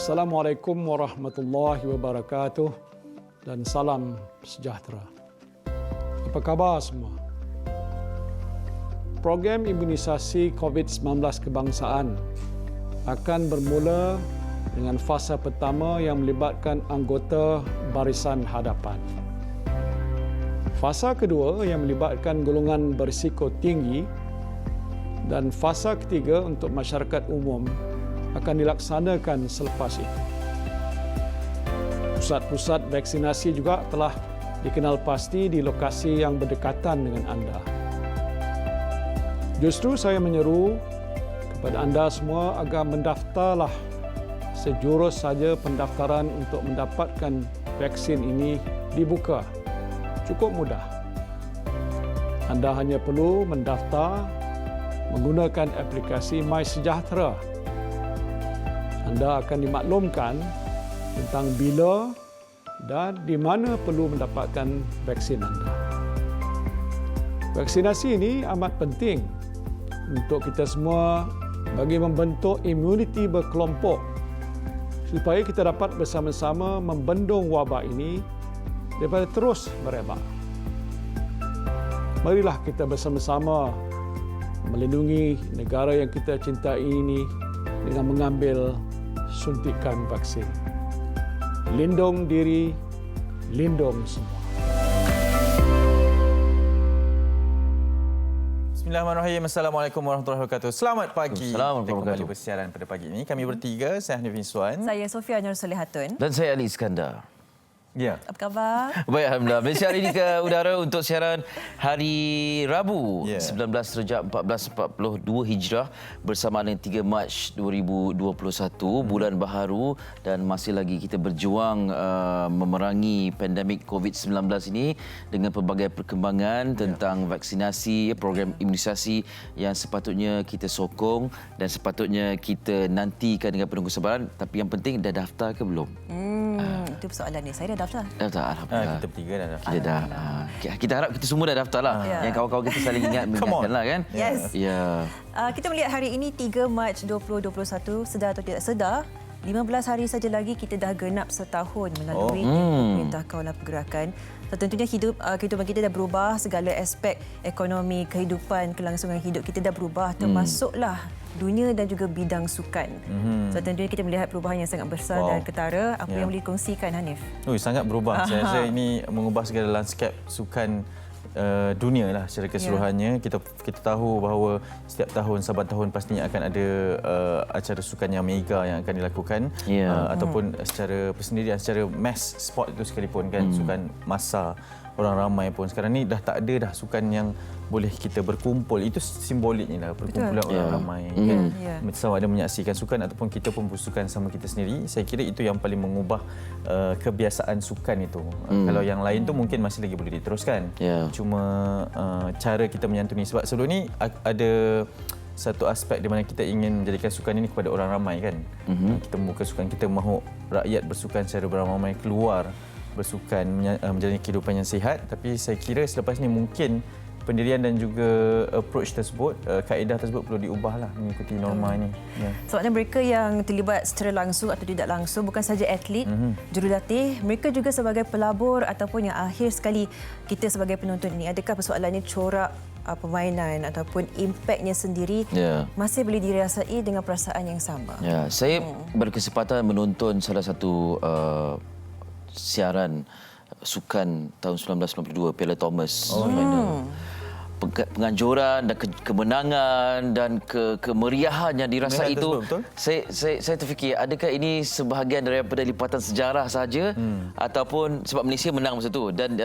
Assalamualaikum warahmatullahi wabarakatuh dan salam sejahtera. Apa khabar semua? Program imunisasi COVID-19 kebangsaan akan bermula dengan fasa pertama yang melibatkan anggota barisan hadapan. Fasa kedua yang melibatkan golongan berisiko tinggi dan fasa ketiga untuk masyarakat umum akan dilaksanakan selepas itu. Pusat-pusat vaksinasi juga telah dikenal pasti di lokasi yang berdekatan dengan anda. Justru saya menyeru kepada anda semua agar mendaftarlah sejurus saja pendaftaran untuk mendapatkan vaksin ini dibuka. Cukup mudah. Anda hanya perlu mendaftar menggunakan aplikasi MySejahtera. Anda akan dimaklumkan tentang bila dan di mana perlu mendapatkan vaksin anda. Vaksinasi ini amat penting untuk kita semua bagi membentuk imuniti berkelompok supaya kita dapat bersama-sama membendung wabak ini daripada terus merebak. Marilah kita bersama-sama melindungi negara yang kita cintai ini dengan mengambil suntikan vaksin. Lindung diri, lindung semua. Bismillahirrahmanirrahim. Assalamualaikum warahmatullahi wabarakatuh. Selamat pagi. Assalamualaikum Kita kembali bersiaran pada pagi ini. Kami bertiga, saya Hanif bin Suan. Saya Sofia Nur Solihatun. Dan saya Ali Iskandar. Ya. Apa khabar? Baik, Alhamdulillah. Malaysia hari ini ke udara untuk siaran hari Rabu, 19 Rejab 1442 Hijrah bersama dengan 3 Mac 2021, bulan baharu dan masih lagi kita berjuang memerangi pandemik COVID-19 ini dengan pelbagai perkembangan tentang vaksinasi, program imunisasi yang sepatutnya kita sokong dan sepatutnya kita nantikan dengan penuh kesabaran. Tapi yang penting, dah daftar ke belum? Itu persoalan ni. Saya dah daftar. Daftar, Alhamdulillah. Kita bertiga dah daftar. Kita dah. Kita harap kita semua dah daftar lah. Yang kawan-kawan kita saling mengingatkan lah kan. Yes. Ya. Kita melihat hari ini 3 Mac 2021, sedar atau tidak sedar, 15 hari saja lagi kita dah genap setahun melalui Perintah Kawalan Pergerakan. Tentunya kehidupan kita dah berubah, segala aspek ekonomi, kehidupan, kelangsungan hidup kita dah berubah, termasuklah dunia dan juga bidang sukan. So tentunya kita melihat perubahan yang sangat besar dan ketara. Apa yang boleh dikongsikan, Hanif? Sangat berubah. Saya rasa ini mengubah segala lanskap sukan dunia lah secara keseluruhannya. Kita tahu bahawa setiap tahun, saban tahun pastinya akan ada acara sukan yang mega yang akan dilakukan, ataupun secara persendirian, secara mass sport itu sekalipun kan, sukan massa orang ramai pun. Sekarang ni dah tak ada dah sukan yang boleh kita berkumpul. Itu simboliknya lah, berkumpulan orang ramai kan. Sama ada menyaksikan sukan ataupun kita pun bersukan sama kita sendiri. Saya kira itu yang paling mengubah kebiasaan sukan itu. Kalau yang lain tu mungkin masih lagi boleh diteruskan. Cuma cara kita menyantuni, sebab sebelum ni ada satu aspek di mana kita ingin menjadikan sukan ini kepada orang ramai kan. Kita membuka sukan, kita mahu rakyat bersukan secara beramai-ramai, keluar bersukan, menjalani kehidupan yang sihat. Tapi saya kira selepas ini mungkin pendirian dan juga approach tersebut, kaedah tersebut perlu diubahlah mengikuti norma ini. Sebabnya mereka yang terlibat secara langsung atau tidak langsung bukan saja atlet, jurulatih, mereka juga sebagai pelabur ataupun yang akhir sekali kita sebagai penonton ini. Adakah persoalannya corak permainan ataupun impaknya sendiri masih boleh dirasai dengan perasaan yang sama? Saya berkesempatan menonton salah satu siaran sukan tahun 1992, Piala Thomas. Penganjuran dan kemenangan dan kemeriahan yang dirasai itu, saya terfikir adakah ini sebahagian daripada lipatan sejarah saja ataupun sebab Malaysia menang masa itu dan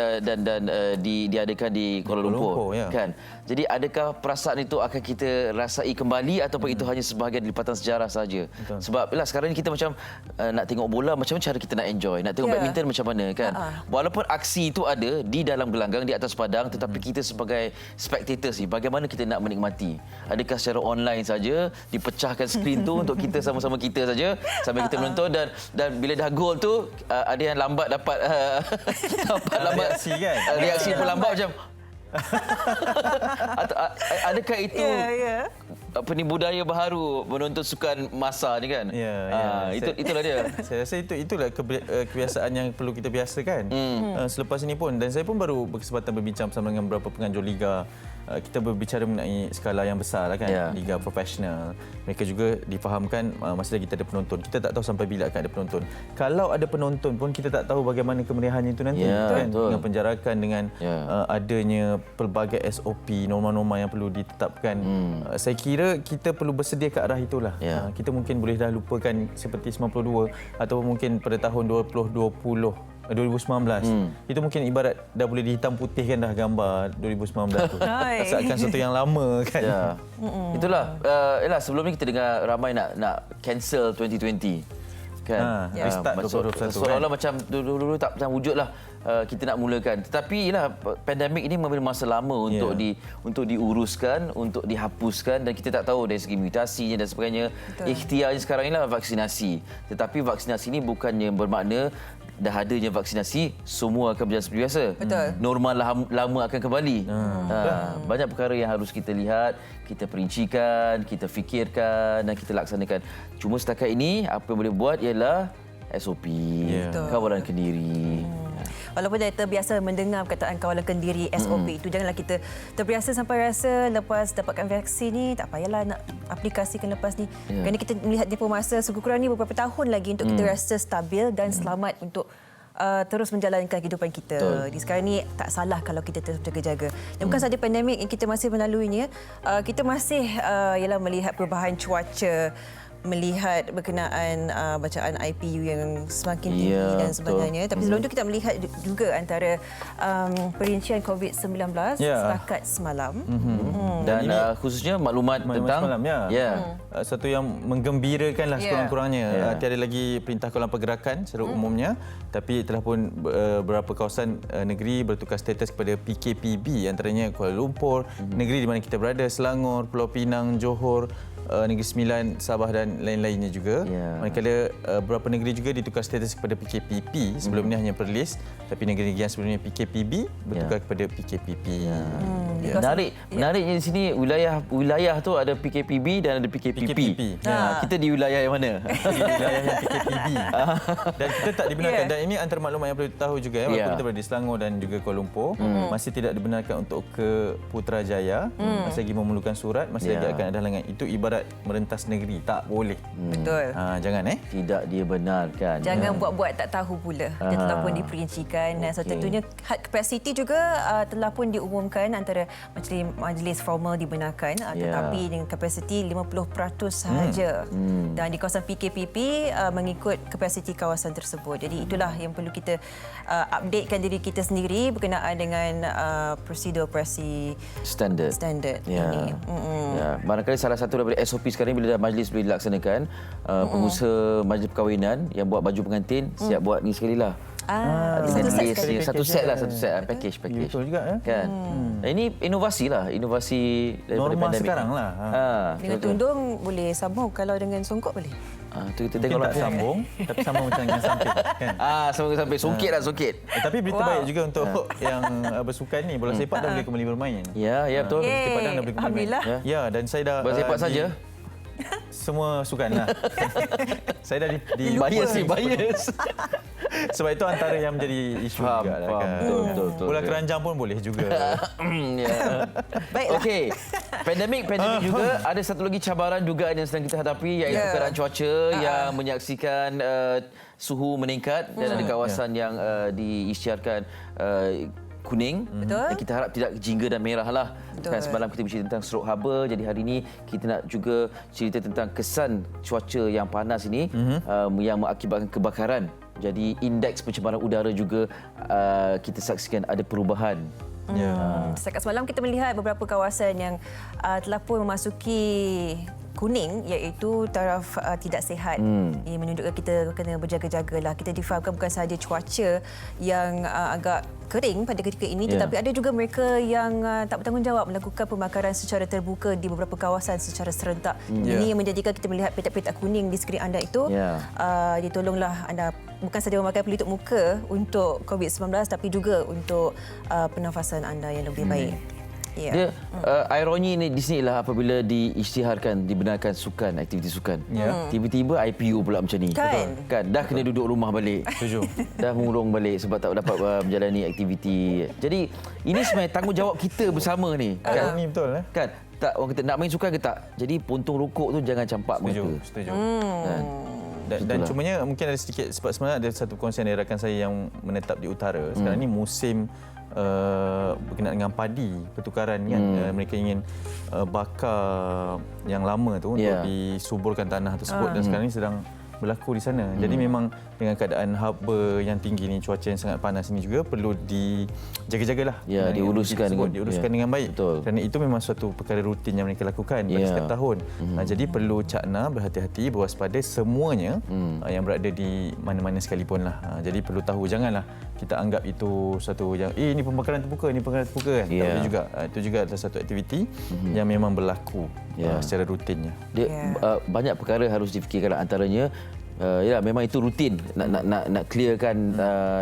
diadakan di Kuala Lumpur kan. Jadi adakah perasaan itu akan kita rasai kembali ataupun itu hanya sebahagian lipatan sejarah saja? Sebab yalah, sekarang ni kita macam nak tengok bola, macam mana cara kita nak enjoy, nak tengok badminton macam mana kan. Walaupun aksi itu ada di dalam gelanggang, di atas padang, tetapi kita sebagai spectators ni, bagaimana kita nak menikmati? Adakah secara online saja, dipecahkan skrin tu untuk kita sama-sama kita saja sambil kita menonton, dan bila dah gol tu ada yang lambat dapat lambat reaksi kan? Reaksi pun lambat macam Atau adakah itu Ya. apa ni budaya baru menonton sukan massa ni kan? Itulah dia. Saya rasa itulah kebiasaan yang perlu kita biasakan. Selepas ini pun, dan saya pun baru berkesempatan berbincang bersama dengan beberapa penganjur liga. Kita berbicara mengenai skala yang besar lah kan, liga profesional. Mereka juga difahamkan masih lagi kita ada penonton. Kita tak tahu sampai bila akan ada penonton. Kalau ada penonton pun kita tak tahu bagaimana kemeriahannya itu nanti kan, dengan penjarakan, dengan adanya pelbagai SOP, norma-norma yang perlu ditetapkan. Saya kira kita perlu bersedia ke arah itulah. Kita mungkin boleh dah lupakan seperti 92 atau mungkin pada tahun 2019. Itu mungkin ibarat dah boleh dihitam putihkan dah gambar 2019 tu. Seakan sesuatu yang lama kan. Itulah. Sebelum ni kita dengar ramai nak cancel 2020. Kan? Restart 2021. Seolah-olah macam dulu tak wujud lah. Kita nak mulakan. Tetapi pandemik ini memberi masa lama untuk diuruskan, untuk dihapuskan, dan kita tak tahu dari segi mutasinya dan sebagainya. Ikhtiarnya sekarang inilah vaksinasi. Tetapi vaksinasi ini bukannya bermakna dah adanya vaksinasi semua akan berjalan seperti biasa. Betul. Normal lama akan kembali. Banyak perkara yang harus kita lihat, kita perincikan, kita fikirkan dan kita laksanakan. Cuma setakat ini apa yang boleh buat ialah SOP, kawalan kendiri. Walaupun dah terbiasa mendengar perkataan kawalan kendiri SOP itu, janganlah kita terbiasa sampai rasa lepas dapatkan vaksin ni tak payahlah nak aplikasikan lepas ni. Kerana kita melihat tempoh masa sekurang ni beberapa tahun lagi untuk kita rasa stabil dan selamat untuk terus menjalankan kehidupan kita. Di sekarang ni tak salah kalau kita terus berjaga-jaga. Dan bukan sahaja pandemik yang kita masih melaluinya, kita masih ialah melihat perubahan cuaca, melihat berkenaan bacaan IPU yang semakin tinggi dan sebagainya. Tapi sebelum itu kita melihat juga antara perincian COVID-19 setakat semalam. Dan khususnya maklumat tentang semalam, satu yang menggembirakan lah sekurang-kurangnya. Tiada lagi perintah kawalan pergerakan secara umumnya, tapi telah pun beberapa kawasan negeri bertukar status kepada PKPB, antaranya Kuala Lumpur, negeri di mana kita berada, Selangor, Pulau Pinang, Johor, Negeri Sembilan, Sabah dan lain-lainnya juga. Manakala beberapa negeri juga ditukar status kepada PKPP. Sebelum ini hanya Perlis, tapi negeri-negeri yang sebelumnya PKPB bertukar kepada PKPP. Menariknya di sini wilayah tu ada PKPB dan ada PKPP. Kita di wilayah yang mana? Di wilayah yang PKPB. Dan kita tak dibenarkan. Dan ini antara maklumat yang perlu tahu juga. Walaupun kita berada di Selangor dan juga Kuala Lumpur, masih tidak dibenarkan untuk ke Putrajaya. Masih lagi memerlukan surat, masih lagi akan ada halangan. Itu ibarat merentas negeri, tak boleh. Betul. Jangan Tidak dia benarkan. Jangan buat-buat tak tahu pula. Dia telah pun diperincikan. Dan tentunya had capacity juga telah pun diumumkan antara majlis formal dibenarkan, tetapi dengan kapasiti 50% sahaja. Dan di kawasan PKPP mengikut kapasiti kawasan tersebut. Jadi itulah yang perlu kita updatekan diri kita sendiri berkenaan dengan prosedur operasi standard ini. Barangkali salah satu daripada SOP sekarang ni, bila dah majlis boleh dilaksanakan, pengusaha majlis perkahwinan yang buat baju pengantin siap buat ni sekali lah. Satu set package. Betul juga kan. Ini inovasi daripada norma pandemik sekarang lah. Dengan tudung boleh sambung, kalau dengan songkok boleh. Tu kita Mungkin tengok tak sambung, tapi sambung macam dengan samping kan. sambung sampai songkit. Tapi berita baik juga untuk yang bersukan ni, bola sepak dah boleh kembali bermain. Ya, betul. Bukit Padang dah boleh kembali bermain. Alhamdulillah. Ya, dan saya dah Bola sepak saja. Semua sukan lah. Saya dah di bias. Sebab itu antara yang menjadi isu juga lah kan. Betul. Bola keranjang pun boleh juga. Baiklah. Okey. Pandemik juga ada satu lagi cabaran juga yang sedang kita hadapi, iaitu keadaan cuaca yang menyaksikan suhu meningkat dan ada kawasan yang diisytiharkan kuning. Betul. Dan kita harap tidak jingga dan merah lah. Kan semalam kita bercerita tentang stroke haba, jadi hari ini kita nak juga cerita tentang kesan cuaca yang panas ini yang mengakibatkan kebakaran. Jadi indeks pencemaran udara juga kita saksikan ada perubahan. Setakat semalam kita melihat beberapa kawasan yang telah pun memasuki kuning iaitu taraf tidak sihat. Ini menunjukkan kita kena berjaga-jagalah. Kita difahamkan bukan sahaja cuaca yang agak kering pada ketika ini, tetapi ada juga mereka yang tak bertanggungjawab melakukan pembakaran secara terbuka di beberapa kawasan secara serentak. Ini yang menjadikan kita melihat petak-petak kuning di skrin anda itu. Tolonglah anda bukan sahaja memakai pelitup muka untuk COVID-19 tapi juga untuk pernafasan anda yang lebih baik. Dia ironi ni di sinilah apabila diisytiharkan dibenarkan sukan, aktiviti sukan. Tiba-tiba IPO pula macam ni. Kan dah kena duduk rumah balik. Setuju. Dah murung balik sebab tak dapat menjalani aktiviti. Jadi ini sebenarnya tanggungjawab kita bersama ni. Kan? Ini betul Kan? Tak orang kata nak main sukan ke tak? Jadi puntung rokok tu jangan campak mata. Setuju. Kan? Dan cumanya mungkin ada sedikit sebab sebenarnya ada satu perkongsian dari rakan saya yang menetap di utara. Sekarang ni musim berkenaan dengan padi, pertukaran kan. Mereka ingin bakar yang lama tu untuk disuburkan tanah tersebut dan sekarang ni sedang berlaku di sana. Jadi memang dengan keadaan haba yang tinggi ni, cuaca yang sangat panas ini juga perlu dijaga-jagalah. Diuruskan dengan baik. Betul. Kerana itu memang suatu perkara rutin yang mereka lakukan pada setiap tahun. Jadi perlu cakna, berhati-hati, berwaspada semuanya yang berada di mana-mana sekalipun lah. Jadi perlu tahu, janganlah kita anggap itu satu yang ini pembakaran terbuka, ini pembakaran terbuka kan. Tak boleh juga. Itu juga adalah satu aktiviti yang memang berlaku secara rutinnya. Banyak perkara harus difikirkan, antaranya memang itu rutin nak clearkan,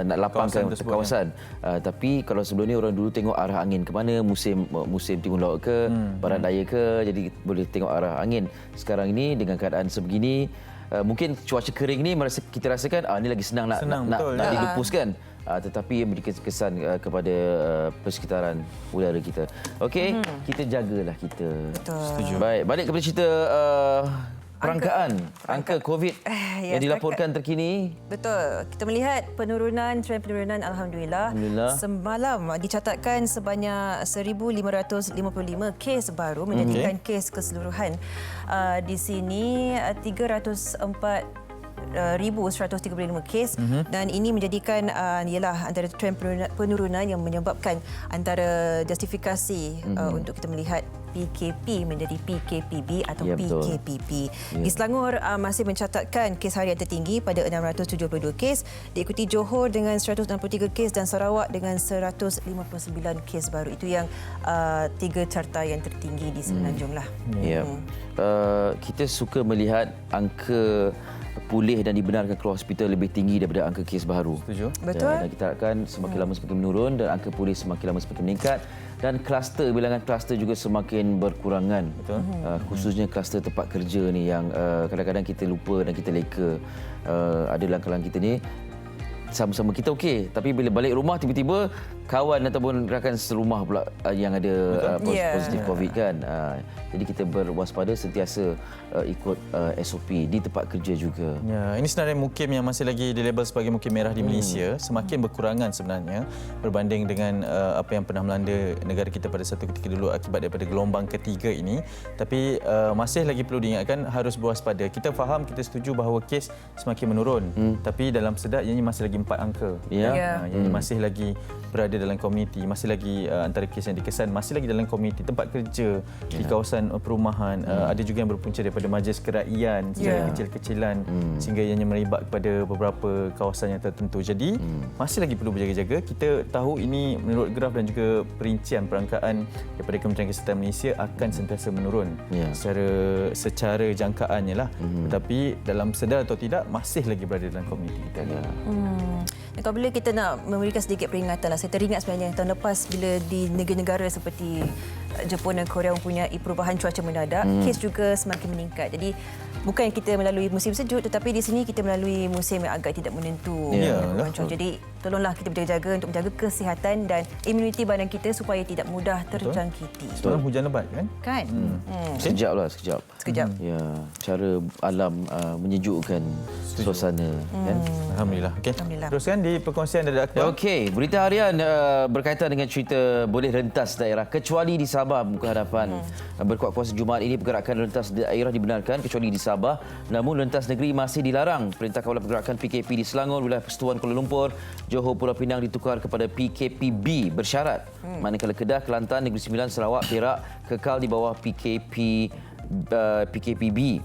nak lapangkan kawasan. Tapi kalau sebelum ni orang dulu tengok arah angin ke mana, musim timur laut ke, barat daya ke, jadi boleh tengok arah angin. Sekarang ini dengan keadaan sebegini, mungkin cuaca kering ni kita rasakan ini lagi senang nak dilupuskan. Tetapi memberikan kesan kepada persekitaran udara kita. Okey, kita jagalah kita. Betul. Setuju. Baik, balik kepada cerita perangkaan angka COVID yang dilaporkan terkini. Betul. Kita melihat tren penurunan Alhamdulillah. Semalam dicatatkan sebanyak 1,555 kes baru menjadikan kes keseluruhan di sini 304,135 kes dan ini menjadikan ialah antara trend penurunan yang menyebabkan antara justifikasi untuk kita melihat PKP menjadi PKPB atau PKPP. Di Selangor masih mencatatkan kes harian tertinggi pada 672 kes, diikuti Johor dengan 163 kes dan Sarawak dengan 159 kes baru. Itu yang tiga carta yang tertinggi di Semenanjung lah. Kita suka melihat angka pulih dan dibenarkan keluar hospital lebih tinggi daripada angka kes baru. Setuju. Betul. Dan kita harapkan semakin lama semakin menurun dan angka pulih semakin lama semakin meningkat dan bilangan kluster juga semakin berkurangan. Betul. Khususnya kluster tempat kerja ni yang kadang-kadang kita lupa dan kita leka. Ada dalam kalangan kita ni sama-sama kita okey, tapi bila balik rumah tiba-tiba kawan ataupun rakan serumah pula yang ada positif COVID kan. Jadi kita berwaspada, sentiasa ikut SOP di tempat kerja juga. Ini sebenarnya mukim yang masih lagi dilabel sebagai mukim merah di Malaysia semakin berkurangan sebenarnya berbanding dengan apa yang pernah melanda negara kita pada satu ketika dulu akibat daripada gelombang ketiga ini. Tapi masih lagi perlu diingatkan, harus berwaspada. Kita faham, kita setuju bahawa kes semakin menurun, tapi dalam sedar ianya masih lagi 4 angka. Ianya masih lagi berada dalam komuniti, masih lagi antara kes yang dikesan masih lagi dalam komuniti, tempat kerja, di kawasan perumahan. Ada juga yang berpunca daripada majlis keraian secara kecil-kecilan sehingga ianya melibat kepada beberapa kawasan yang tertentu. Jadi masih lagi perlu berjaga-jaga. Kita tahu ini menurut graf dan juga perincian perangkaan daripada Kementerian Kesihatan Malaysia akan sentiasa menurun secara jangkaannya lah. Tetapi dalam sedar atau tidak masih lagi berada dalam komuniti kita. Dan apabila kita nak memberikan sedikit peringatan lah, saya teringat sebenarnya tahun lepas bila di negara-negara seperti Jepun dan Korea mempunyai perubahan cuaca mendadak, kes juga semakin meningkat. Jadi bukan kita melalui musim sejuk, tetapi di sini kita melalui musim yang agak tidak menentu. Perubahan cuaca. Jadi tolonglah kita berjaga-jaga untuk menjaga kesihatan dan imuniti badan kita supaya tidak mudah terjangkiti. Semalam hujan lebat kan? Kan? Sekejap. Ya, cara alam menyejukkan suasana kan. Alhamdulillah. Okey. Teruskan di perkongsian dari Akbar. Okey, berita harian berkaitan dengan cerita boleh rentas daerah kecuali di Sabah muka hadapan. Berkuat kuasa Jumaat ini pergerakan rentas daerah dibenarkan kecuali di Sabah, namun rentas negeri masih dilarang. Perintah Kawalan Pergerakan PKP di Selangor, wilayah Persekutuan Kuala Lumpur, Johor, Pulau Pinang ditukar kepada PKPB bersyarat. Manakala Kedah, Kelantan, Negeri Sembilan, Sarawak, Perak kekal di bawah PKPB. PKPB.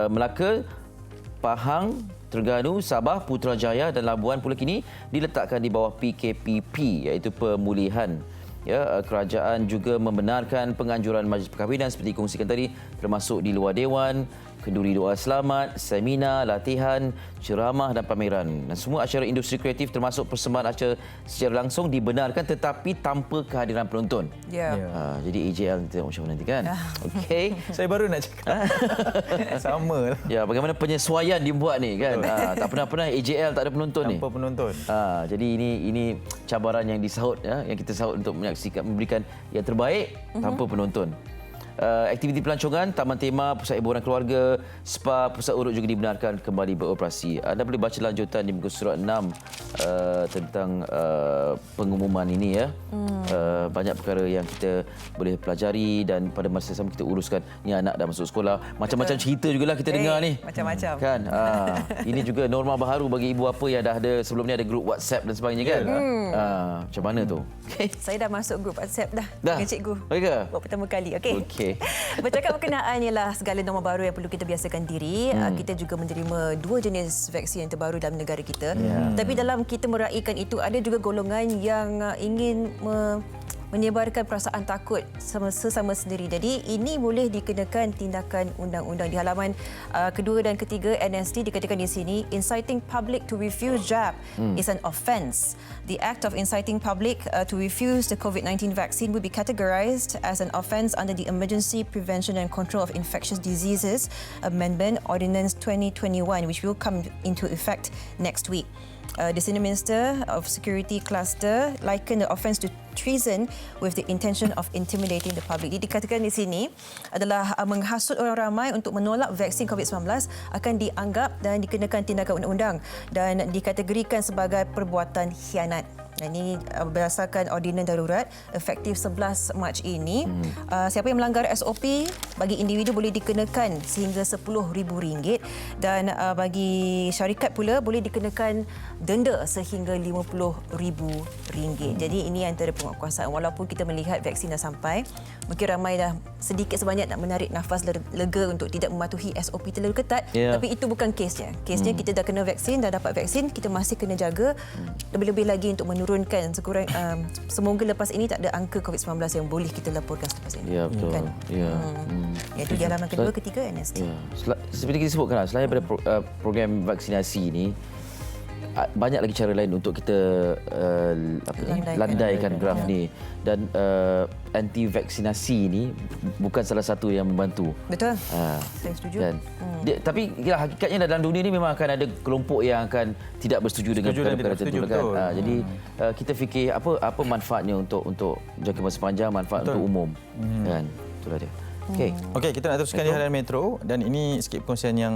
Melaka, Pahang, Terengganu, Sabah, Putrajaya dan Labuan pula kini diletakkan di bawah PKPP iaitu pemulihan. Ya, kerajaan juga membenarkan penganjuran majlis perkahwinan seperti dikongsikan tadi termasuk di luar dewan, kenduri doa selamat, seminar, latihan, ceramah dan pameran. Dan semua acara industri kreatif termasuk persembahan acara secara langsung dibenarkan tetapi tanpa kehadiran penonton. Ya. Jadi AJL tengok macam mana nanti kan. Okey. Saya baru nak cakap. Sama lah. Ya, bagaimana penyesuaian dibuat ni kan. Tak pernah AJL tak ada penonton ni. Tanpa penonton. Jadi ini cabaran yang disahut ya, yang kita sahut untuk menyaksikan memberikan yang terbaik tanpa penonton. Aktiviti pelancongan, taman tema, pusat hiburan keluarga, spa, pusat urut juga dibenarkan kembali beroperasi. Anda boleh baca lanjutan di muka surat 6 tentang pengumuman ini ya. Banyak perkara yang kita boleh pelajari dan pada masa sama kita uruskan. Ni anak dah masuk sekolah. Macam-macam cerita jugalah kita dengar ni. Macam-macam. Kan? Ini juga norma baru bagi ibu apa yang dah ada sebelum ni ada grup WhatsApp dan sebagainya kan. Macam mana tu? Okay. Saya dah masuk grup WhatsApp dah. Dah? Dengan cikgu. Baik ke? Buat pertama kali. Okey. Okey. Bercakap berkenaan ialah segala norma baru yang perlu kita biasakan diri. Kita juga menerima 2 jenis vaksin yang terbaru dalam negara kita. Tapi dalam kita meraihkan itu ada juga golongan yang ingin menyebarkan perasaan takut sesama sendiri. Jadi ini boleh dikenakan tindakan undang-undang. Di halaman kedua dan ketiga NST dikatakan di sini, inciting public to refuse jab is an offence. The act of inciting public to refuse the COVID-19 vaccine will be categorized as an offence under the Emergency Prevention and Control of Infectious Diseases Amendment Ordinance 2021, which will come into effect next week. The Senior Minister of Security Cluster likened the offence to treason with the intention of intimidating the public. Jadi dikatakan di sini adalah menghasut orang ramai untuk menolak vaksin COVID-19 akan dianggap dan dikenakan tindakan undang-undang dan dikategorikan sebagai perbuatan khianat. Ini berdasarkan ordinan darurat efektif 11 Mac ini. Siapa yang melanggar SOP bagi individu boleh dikenakan sehingga RM10,000 dan bagi syarikat pula boleh dikenakan denda sehingga RM50,000. Jadi ini antara penguatkuasaan. Walaupun kita melihat vaksin dah sampai, mungkin ramai dah sedikit sebanyak nak menarik nafas lega untuk tidak mematuhi SOP terlalu ketat. Tapi itu bukan kesnya. Kesnya kita dah kena vaksin, dah dapat vaksin, kita masih kena jaga lebih-lebih lagi untuk menurunkan semoga lepas ini tak ada angka COVID-19 yang boleh kita laporkan selepas ini. Ya, betul. Kan? Ya. Iaitu di halaman kedua, ketiga NST. Ya. Seperti kita sebutkan, selain daripada program vaksinasi ini, banyak lagi cara lain untuk kita landaikan graf ni. Dan anti-vaksinasi ini bukan salah satu yang membantu. Betul. Saya setuju. Dan, tapi hakikatnya dalam dunia ni memang akan ada kelompok yang akan tidak bersetuju dengan perkara-perkara tertentu kan. Jadi kita fikir apa manfaatnya untuk jangka masa panjang, manfaat untuk umum. Kan? Itulah dia. Okey, kita nak teruskan di harian Metro dan ini sikit perkongsian yang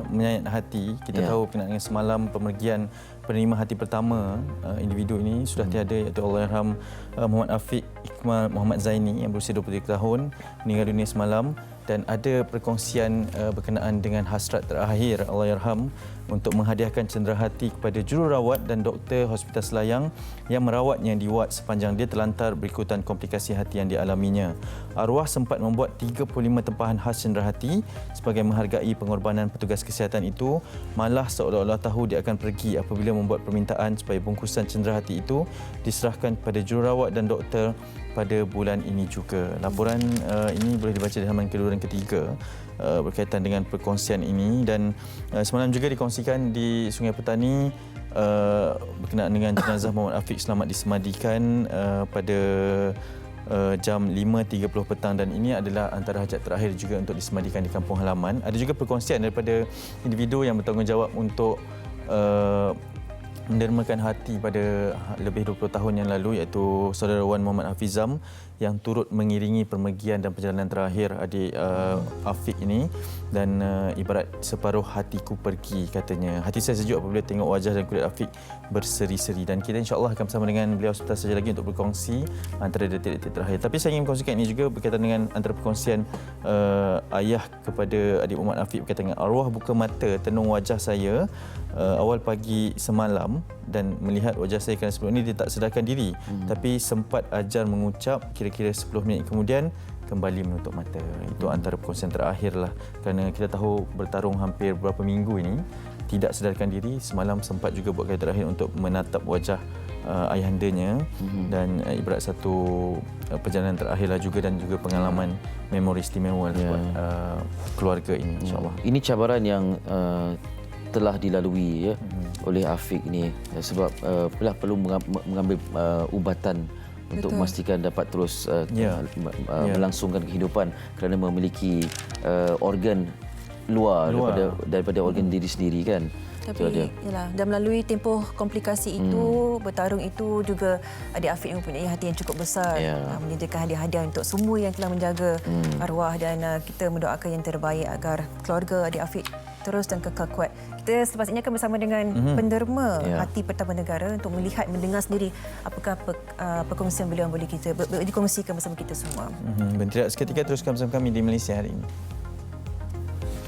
menyayat hati. Kita tahu berkenaan dengan semalam pemergian penerima hati pertama individu ini sudah tiada, iaitu Allahyarham Muhammad Afiq Iqmal Muhammad Zaini yang berusia 23 tahun meninggal dunia semalam. Dan ada perkongsian berkenaan dengan hasrat terakhir Allahyarham untuk menghadiahkan cenderahati kepada jururawat dan doktor Hospital Selayang yang merawatnya di wad sepanjang dia terlantar berikutan komplikasi hati yang dialaminya. Arwah sempat membuat 35 tempahan khas cenderahati sebagai menghargai pengorbanan petugas kesihatan itu, malah seolah-olah tahu dia akan pergi apabila membuat permintaan supaya bungkusan cenderahati itu diserahkan kepada jururawat dan doktor pada bulan ini juga. Laporan ini boleh dibaca di halaman kedua dan ketiga berkaitan dengan perkongsian ini. Dan semalam juga dikongsikan di Sungai Petani berkenaan dengan jenazah Muhammad Afiq selamat disemadikan pada jam 5.30 petang dan ini adalah antara hajat terakhir juga untuk disemadikan di kampung halaman. Ada juga perkongsian daripada individu yang bertanggungjawab untuk mendermakan hati pada lebih 20 tahun yang lalu, iaitu saudara Wan Muhammad Hafizam yang turut mengiringi permergian dan perjalanan terakhir adik Afiq ini. Dan ibarat separuh hatiku pergi, katanya. Hati saya sejuk apabila tengok wajah dan kulit Afiq berseri-seri. Dan kita insya-Allah akan bersama dengan beliau sebentar saja lagi untuk berkongsi antara detik-detik terakhir. Tapi saya ingin kongsikan ini juga berkaitan dengan antara perkongsian ayah kepada adik Muhammad Afiq berkaitan dengan arwah buka mata tenung wajah saya awal pagi semalam dan melihat wajah saya kerana sebelum ini dia tak sedarkan diri. Tapi sempat ajar mengucap kira-kira 10 minit kemudian kembali menutup mata. Itu antara perkongsian terakhir lah. Kerana kita tahu bertarung hampir beberapa minggu ini, tidak sedarkan diri. Semalam sempat juga buat kali terakhir untuk menatap wajah ayahandanya dan ibarat satu perjalanan terakhir lah juga dan juga pengalaman memori istimewa buat keluarga ini, insyaAllah. Ini cabaran yang telah dilalui oleh Afiq ini sebab perlu mengambil ubatan untuk memastikan dapat terus melangsungkan kehidupan kerana memiliki organ luar daripada organ diri sendiri kan. Tapi yalah, dan melalui tempoh komplikasi itu, bertarung itu juga adik Afiq mempunyai hati yang cukup besar, menyediakan hadiah-hadiah untuk semua yang telah menjaga arwah, dan kita mendoakan yang terbaik agar keluarga adik Afiq terus dan kekal kuat. Kita selepas ini akan bersama dengan penderma Hati Pertama Negara untuk melihat, mendengar sendiri apakah perkongsian beliau yang boleh kita dikongsikan bersama kita semua. Bertindak seketika, teruskan bersama kami di Malaysia hari ini.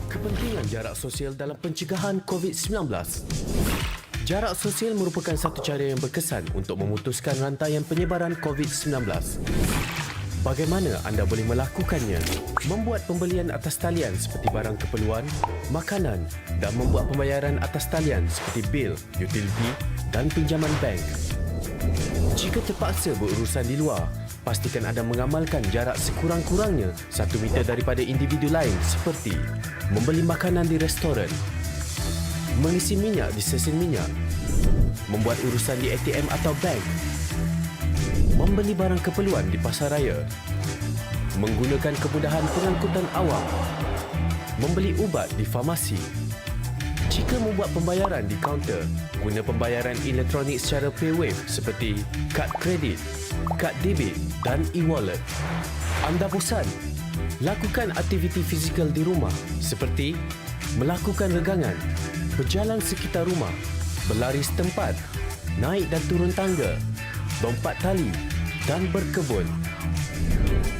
Kepentingan jarak sosial dalam pencegahan COVID-19. Jarak sosial merupakan satu cara yang berkesan untuk memutuskan rantaian penyebaran COVID-19. Bagaimana anda boleh melakukannya? Membuat pembelian atas talian seperti barang keperluan, makanan dan membuat pembayaran atas talian seperti bil, utility dan pinjaman bank. Jika terpaksa berurusan di luar, pastikan anda mengamalkan jarak sekurang-kurangnya 1 meter daripada individu lain seperti membeli makanan di restoran, mengisi minyak di stesen minyak, membuat urusan di ATM atau bank, membeli barang keperluan di pasar raya, menggunakan kemudahan pengangkutan awam, membeli ubat di farmasi. Jika membuat pembayaran di kaunter, guna pembayaran elektronik secara PayWave seperti kad kredit, kad debit dan e-wallet. Anda bosan? Lakukan aktiviti fizikal di rumah seperti melakukan regangan, berjalan sekitar rumah, berlari setempat, naik dan turun tangga, lompat tali dan berkebun.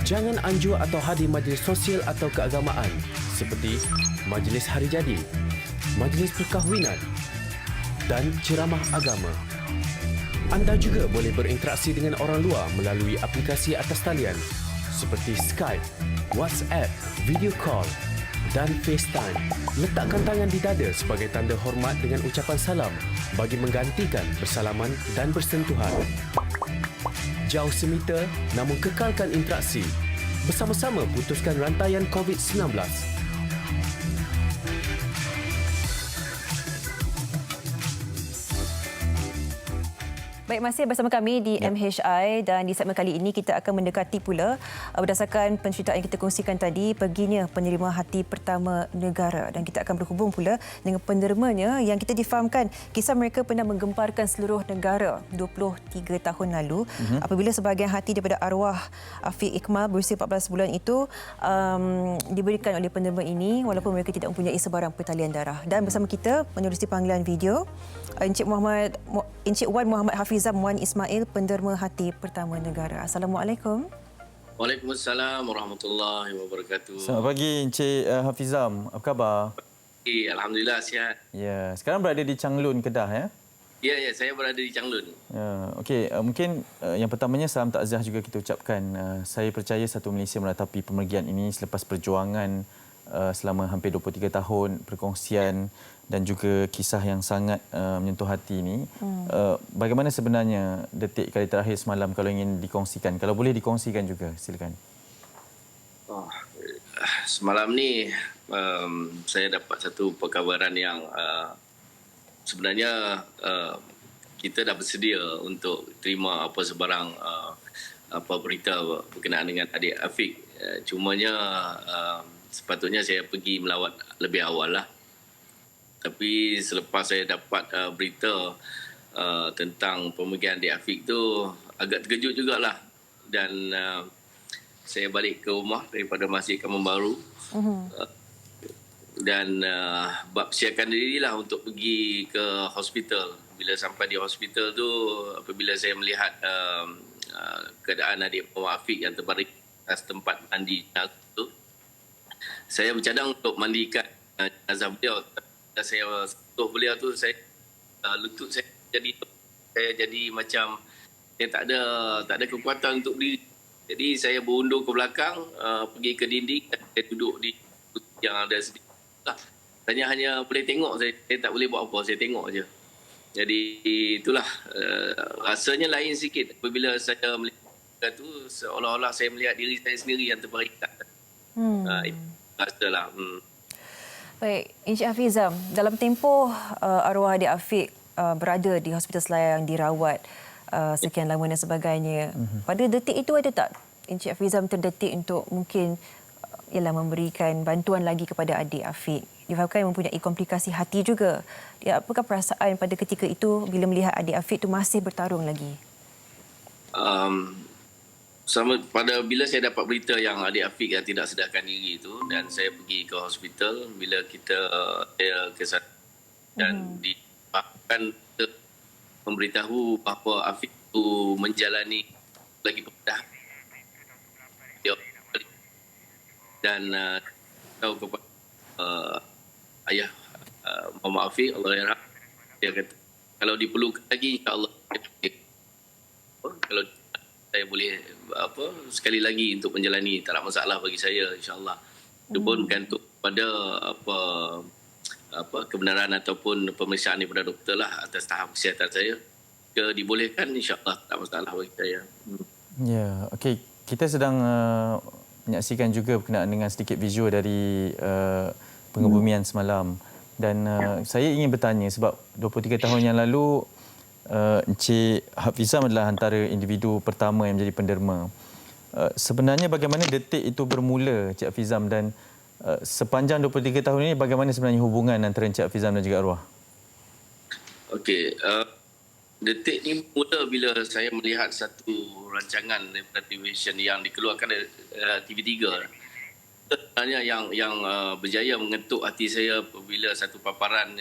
Jangan anjur atau hadir majlis sosial atau keagamaan seperti majlis hari jadi, majlis perkahwinan dan ceramah agama. Anda juga boleh berinteraksi dengan orang luar melalui aplikasi atas talian seperti Skype, WhatsApp, video call dan FaceTime. Letakkan tangan di dada sebagai tanda hormat dengan ucapan salam bagi menggantikan bersalaman dan bersentuhan. Jauh semeter namun kekalkan interaksi. Bersama-sama putuskan rantaian COVID-19. Baik, masih bersama kami di MHI, dan di segmen kali ini kita akan mendekati pula berdasarkan penceritaan yang kita kongsikan tadi, perginya penerima Hati Pertama Negara, dan kita akan berhubung pula dengan pendermanya yang kita difahamkan kisah mereka pernah menggemparkan seluruh negara 23 tahun lalu apabila sebahagian hati daripada arwah Afiq Ikmal berusia 14 bulan itu diberikan oleh penderma ini walaupun mereka tidak mempunyai sebarang pertalian darah. Dan bersama kita menerusi panggilan video Encik Wan Muhammad Hafizam Wan Ismail, penderma Hati Pertama Negara. Assalamualaikum. Waalaikumsalam warahmatullahi wabarakatuh. Selamat pagi Encik Hafizam. Apa khabar? Alhamdulillah sihat. Ya, sekarang berada di Changlun, Kedah ya? Ya, saya berada di Changlun. Ya, okey, mungkin yang pertamanya salam takziah juga kita ucapkan. Saya percaya satu Malaysia meratapi pemergian ini selepas perjuangan selama hampir 23 tahun, perkongsian dan juga kisah yang sangat menyentuh hati ini. Bagaimana sebenarnya detik kali terakhir semalam kalau ingin dikongsikan? Kalau boleh dikongsikan juga, silakan. Semalam ni saya dapat satu perkabaran yang sebenarnya kita dah bersedia untuk terima apa sebarang apa berita berkenaan dengan adik Afiq. Cumanya sepatutnya saya pergi melawat lebih awal lah. Tapi selepas saya dapat berita tentang pemergian adik Afiq tu agak terkejut jugalah. Dan saya balik ke rumah daripada Masjid Kampung Baru. Dan siapkan dirilah untuk pergi ke hospital. Bila sampai di hospital tu, apabila saya melihat keadaan adik Afiq yang terbaring atas tempat mandi tu, saya bercadang untuk mandikan jenazah beliau. Saya sentuh beliau tu, saya lutut saya jadi macam saya tak ada kekuatan untuk berdiri. Jadi saya berundur ke belakang, pergi ke dinding dan saya duduk di yang ada sedikit. Saya hanya boleh tengok, saya tak boleh buat apa, saya tengok je. Jadi itulah rasanya lain sikit apabila saya melihat tu seolah-olah saya melihat diri saya sendiri yang terbarikat. Itu rasalah. Baik, Encik Hafizam, dalam tempoh arwah adik Afiq berada di Hospital Selayar yang dirawat sekian lama dan sebagainya, pada detik itu ada tak Encik Hafizam terdetik untuk mungkin ialah memberikan bantuan lagi kepada adik Afiq? Difahamkan mempunyai komplikasi hati juga. Apakah perasaan pada ketika itu bila melihat adik Afiq itu masih bertarung lagi? Sama pada bila saya dapat berita yang adik Afiq yang tidak sedarkan diri itu dan saya pergi ke hospital, bila saya ke sana dan dipahamkan memberitahu bahawa Afiq itu menjalani lagi pembedahan dan tahu kepada ayah Muhammad Afiq, Allah yarham, dia kata kalau diperlukan lagi insya-Allah kalau saya boleh sekali lagi untuk menjalani, tak ada masalah bagi saya insya-Allah. Itu pun bergantung pada kebenaran ataupun pemeriksaan daripada doktor lah atas tahap kesihatan saya. Jika dibolehkan insya-Allah tak masalah bagi saya. Ya, okey. Kita sedang menyaksikan juga berkenaan dengan sedikit visual dari pengebumian semalam. Dan saya ingin bertanya sebab 23 tahun yang lalu Encik Hafizam adalah antara individu pertama yang menjadi penderma. Sebenarnya bagaimana detik itu bermula Encik Hafizam dan sepanjang 23 tahun ini bagaimana sebenarnya hubungan antara Encik Hafizam dan juga arwah? Okey, detik ni mula bila saya melihat satu rancangan daripada televisyen yang dikeluarkan dari TV3. Sebenarnya yang berjaya mengetuk hati saya apabila satu paparan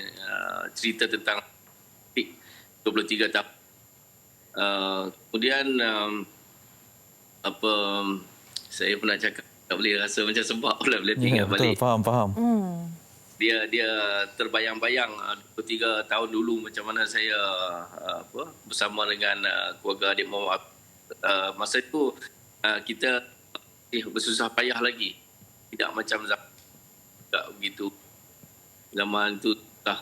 cerita tentang 23 tahun. Kemudian saya pernah cakap tak boleh rasa macam sebab pula bila tinggal balik. Betul, faham. Dia terbayang-bayang 23 tahun dulu macam mana saya bersama dengan keluarga adik Muhammad. Masa itu kita bersusah payah lagi. Tidak macam zaman tak begitu. Zaman itu dah.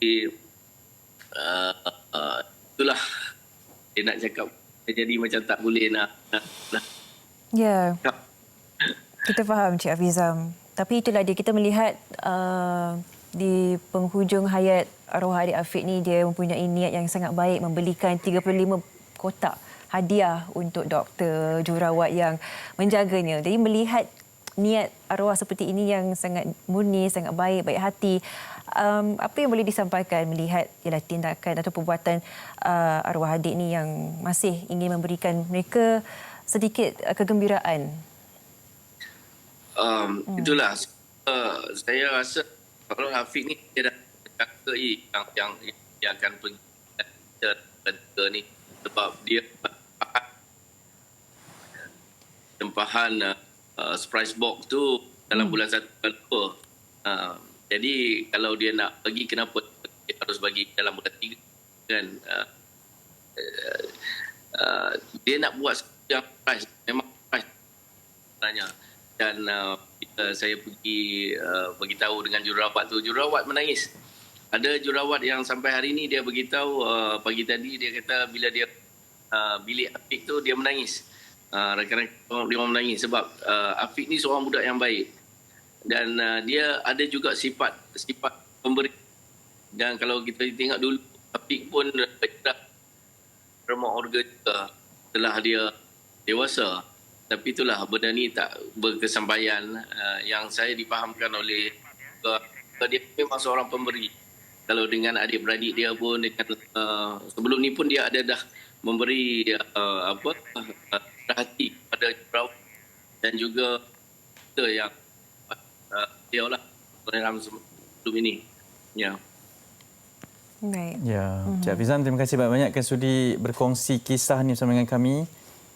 Jadi itulah dia nak cakap jadi macam tak boleh nak. Ya. Kita faham Cik Hafizam. Tapi itulah dia, kita melihat di penghujung hayat arwah adik Afiq ni dia mempunyai niat yang sangat baik membelikan 35 kotak hadiah untuk doktor jururawat yang menjaganya. Jadi melihat niat arwah seperti ini yang sangat murni, sangat baik, baik hati. Apa yang boleh disampaikan melihat ialah tindakan atau perbuatan arwah adik ni yang masih ingin memberikan mereka sedikit kegembiraan? Itulah saya rasa kalau Afiq ni dia dah cakap yang akan pergi ke ni sebab dia tempahan surprise box tu dalam bulan 1 bulan 2. Jadi kalau dia nak pergi kenapa dia harus bagi dalam bulan 3 kan? Dia nak buat yang surprise, memang surprise sebenarnya. Dan saya pergi beritahu dengan jururawat tu, jururawat menangis. Ada jururawat yang sampai hari ini dia beritahu pagi tadi dia kata bila dia bilik Afiq tu dia menangis. Rakan-rakan dia menangis sebab Afiq ni seorang budak yang baik dan dia ada juga sifat pemberi. Dan kalau kita tengok dulu Afiq pun dah remuk organ juga setelah dia dewasa. Tapi itulah benda ni tak berkesampaian. Yang saya difahamkan oleh dia memang seorang pemberi. Kalau dengan adik-beradik dia pun dengan, sebelum ni pun dia ada dah memberi perhati pada jururawat dan juga kita yang dia lah dalam sebelum ini. Ya. Baik. Ya, Cik Hafizam, terima kasih banyak-banyak kerana sudi berkongsi kisah ni bersama dengan kami.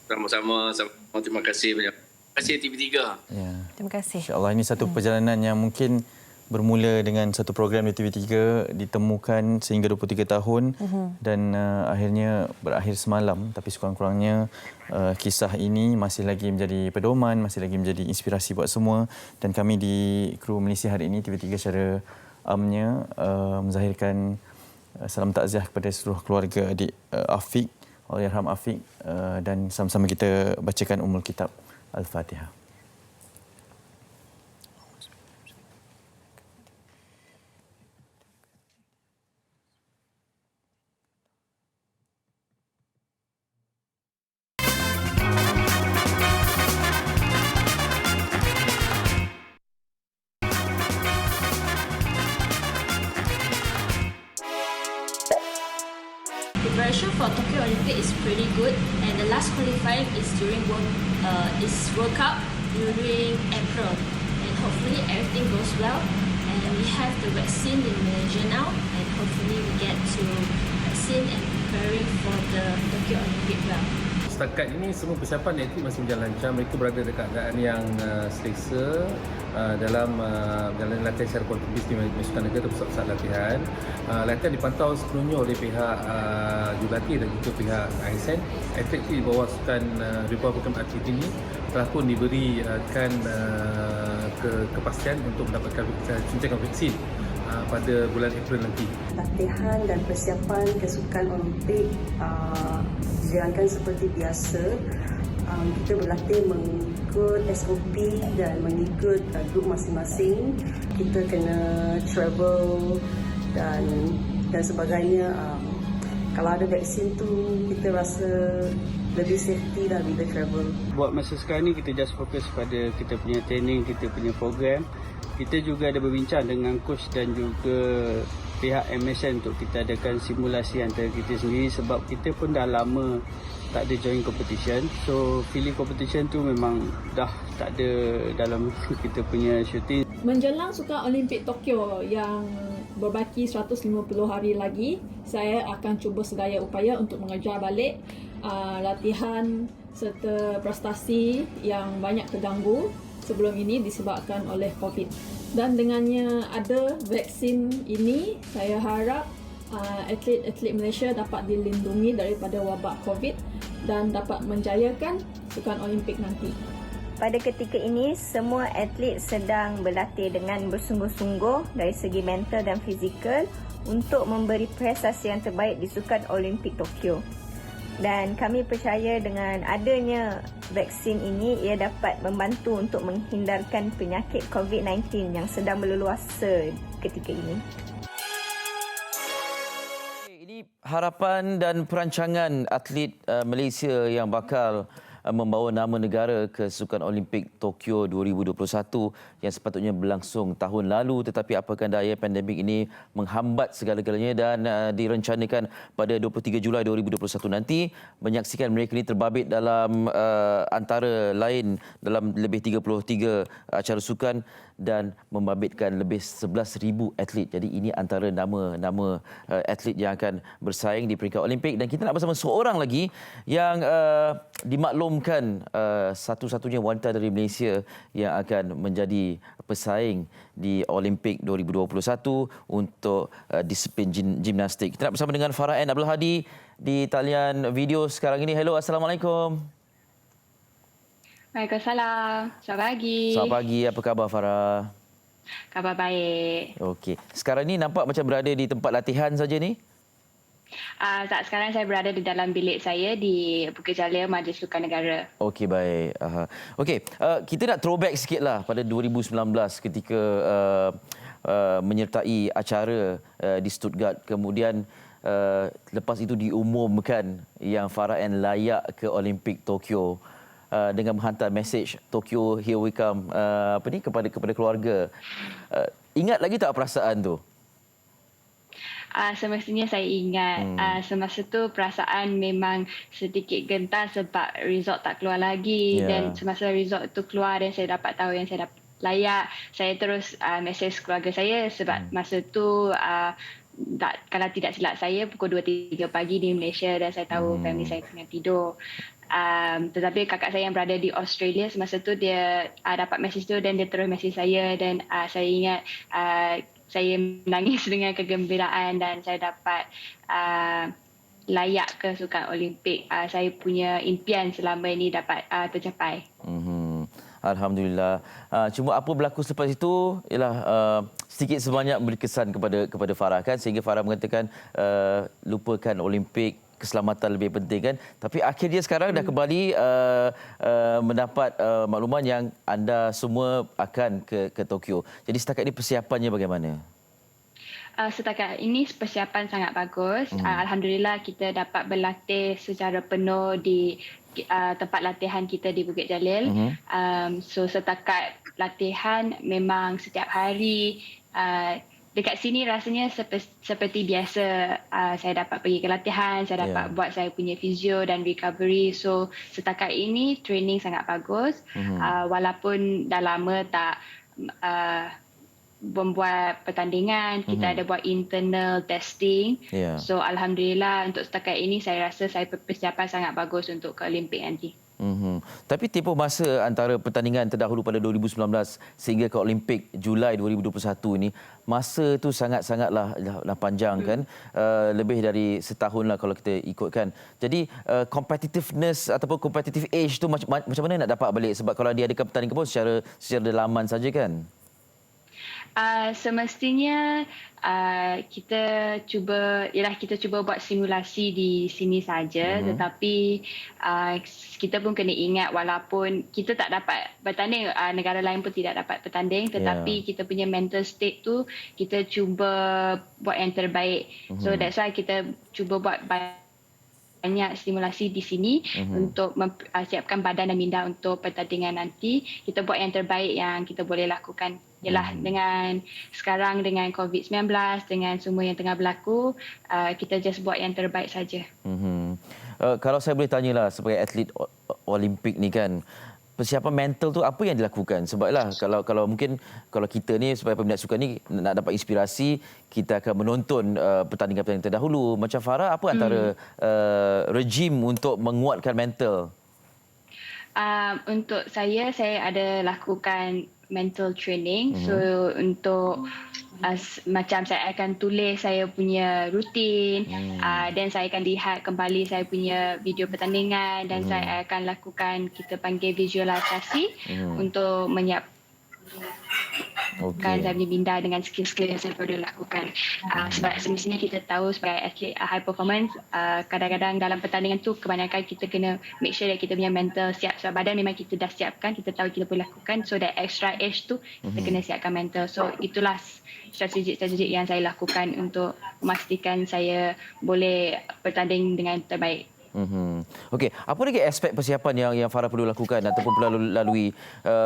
Sama-sama. Terima kasih banyak. Terima kasih TV3. Ya. Terima kasih. InsyaAllah ini satu perjalanan yang mungkin bermula dengan satu program di TV3 ditemukan sehingga 23 tahun dan akhirnya berakhir semalam, tapi sekurang-kurangnya kisah ini masih lagi menjadi pedoman, masih lagi menjadi inspirasi buat semua, dan kami di kru Malaysia hari ini TV3 secara amnya menzahirkan salam takziah kepada seluruh keluarga adik Afiq, Allahyarham Afiq, dan sama-sama kita bacakan Ummul Kitab Al-Fatihah. Preparation for Tokyo Olympic is pretty good, and the last qualifying is during World Cup during April, and hopefully everything goes well. And we have the vaccine in Malaysia now, and hopefully we get to vaccine and preparing for the Tokyo Olympic well. Setakat ini semua persiapan atlet masih berjalan lancar. Mereka berada dekat keadaan yang selesa dalam latihan secara kontinuus di Sukan Negara atau pusat-pusat latihan. Latihan dipantau sepenuhnya oleh pihak jurulatih dan juga pihak ASN. Atlet di bawah sukan di bawah program atlet ini telah pun diberikan kepastian untuk mendapatkan suntikan vaksin pada bulan April nanti. Latihan dan persiapan kesukan Olimpik dijalankan seperti biasa. Kita berlatih mengikut SOP dan mengikut grup masing-masing. Kita kena travel dan sebagainya. Kalau ada vaksin tu, kita rasa lebih safety lah bila travel. Buat masa sekarang ni kita just fokus pada kita punya training, kita punya program. Kita juga ada berbincang dengan coach dan juga pihak MSN untuk kita adakan simulasi antara kita sendiri sebab kita pun dah lama tak ada join competition. So feeling competition tu memang dah tak ada dalam kita punya shooting. Menjelang Sukan Olimpik Tokyo yang berbaki 150 hari lagi, saya akan cuba sedaya upaya untuk mengejar balik latihan serta prestasi yang banyak terganggu sebelum ini disebabkan oleh COVID. Dan dengannya ada vaksin ini, saya harap atlet-atlet Malaysia dapat dilindungi daripada wabak COVID dan dapat menjayakan Sukan Olimpik nanti. Pada ketika ini, semua atlet sedang berlatih dengan bersungguh-sungguh dari segi mental dan fizikal untuk memberi prestasi yang terbaik di Sukan Olimpik Tokyo. Dan kami percaya dengan adanya vaksin ini, ia dapat membantu untuk menghindarkan penyakit COVID-19 yang sedang berleluasa ketika ini. Ini harapan dan perancangan atlet Malaysia yang bakal membawa nama negara ke Sukan Olimpik Tokyo 2021 yang sepatutnya berlangsung tahun lalu, tetapi apakah daya pandemik ini menghambat segala-galanya, dan direncanakan pada 23 Julai 2021 nanti. Menyaksikan mereka ini terbabit dalam antara lain dalam lebih 33 acara sukan dan membabitkan lebih 11,000 atlet. Jadi ini antara nama-nama atlet yang akan bersaing di peringkat Olimpik, dan kita nak bersama seorang lagi yang dimaklumkan satu-satunya wanita dari Malaysia yang akan menjadi pesaing di Olimpik 2021 untuk disiplin gimnastik. Kita nak bersama dengan Farah Ann Abdul Hadi di talian video sekarang ini. Hello, Assalamualaikum. Waalaikumsalam. Selamat pagi. Selamat pagi. Apa khabar, Farah? Khabar baik. Okey. Sekarang ni nampak macam berada di tempat latihan saja ni? Saat sekarang saya berada di dalam bilik saya di Bukit Jalil, Majlis Sukan Negara. Okey, baik. Okey, kita nak throwback sikitlah pada 2019 ketika menyertai acara di Stuttgart. Kemudian lepas itu diumumkan yang Farah Ann layak ke Olimpik Tokyo. Dengan menghantar mesej Tokyo here we come kepada keluarga. Ingat lagi tak perasaan tu? Semestinya saya ingat. Semasa tu perasaan memang sedikit gentar sebab result tak keluar lagi. Dan semasa result tu keluar dan saya dapat tahu yang saya dapat layak, saya terus mesej keluarga saya sebab masa tu kalau tidak silap saya pukul 2-3 pagi di Malaysia dan saya tahu family saya tengah tidur. Tetapi kakak saya yang berada di Australia semasa tu dia dapat mesej tu dan dia terus mesej saya dan saya ingat saya menangis dengan kegembiraan dan saya dapat layak ke Sukan Olimpik. Saya punya impian selama ini dapat tercapai. Alhamdulillah. Cuma apa berlaku selepas itu ialah sedikit sebanyak beri kesan kepada Farah kan, sehingga Farah mengatakan lupakan Olimpik, keselamatan lebih penting kan. Tapi akhirnya sekarang dah kembali mendapat makluman yang anda semua akan ke Tokyo. Jadi setakat ini persiapannya bagaimana? Setakat ini persiapan sangat bagus. Alhamdulillah kita dapat berlatih secara penuh di tempat latihan kita di Bukit Jalil. So setakat latihan memang setiap hari dekat sini rasanya seperti biasa. Saya dapat pergi ke latihan, saya dapat buat saya punya fizio dan recovery. So setakat ini training sangat bagus. Walaupun dah lama tak membuat pertandingan, kita ada buat internal testing. So Alhamdulillah untuk setakat ini saya rasa saya persiapan sangat bagus untuk ke Olimpik nanti. Tapi tempoh masa antara pertandingan terdahulu pada 2019 sehingga ke Olimpik Julai 2021 ini, masa tu sangatlah panjang kan, lebih dari setahun lah kalau kita ikutkan. Jadi competitiveness ataupun competitive age tu macam mana nak dapat balik, sebab kalau dia adakan pertandingan pun secara laman saja kan? Semestinya kita cuba buat simulasi di sini saja, tetapi kita pun kena ingat walaupun kita tak dapat bertanding, negara lain pun tidak dapat bertanding, tetapi kita punya mental state tu kita cuba buat yang terbaik. So that's why kita cuba buat banyak simulasi di sini untuk mempersiapkan badan dan minda untuk pertandingan nanti. Kita buat yang terbaik yang kita boleh lakukan. Yalah, dengan sekarang dengan COVID-19, dengan semua yang tengah berlaku, kita just buat yang terbaik saja. Kalau saya boleh tanyalah, sebagai atlet Olimpik ni kan, persiapan mental tu apa yang dilakukan? Sebablah kalau mungkin kalau kita ni sebagai peminat sukan ni nak dapat inspirasi, kita akan menonton pertandingan-pertandingan terdahulu. Macam Farah, apa antara rejim untuk menguatkan mental? Untuk saya ada lakukan mental training. So untuk macam saya akan tulis saya punya rutin, dan saya akan lihat kembali saya punya video pertandingan dan saya akan lakukan, kita panggil visualisasi untuk menyiapkan saya punya minda dengan skill-skill yang saya perlu lakukan. Sebab semestinya kita tahu sebagai atlet high performance, kadang-kadang dalam pertandingan tu kebanyakan kita kena make sure that kita punya mental siap. Sebab badan memang kita dah siapkan, kita tahu kita boleh lakukan. So that extra edge tu kita kena siapkan mental. So itulah strategi yang saya lakukan untuk memastikan saya boleh bertanding dengan terbaik. Okey, apa lagi aspek persiapan yang Farah perlu lakukan ataupun perlu lalui?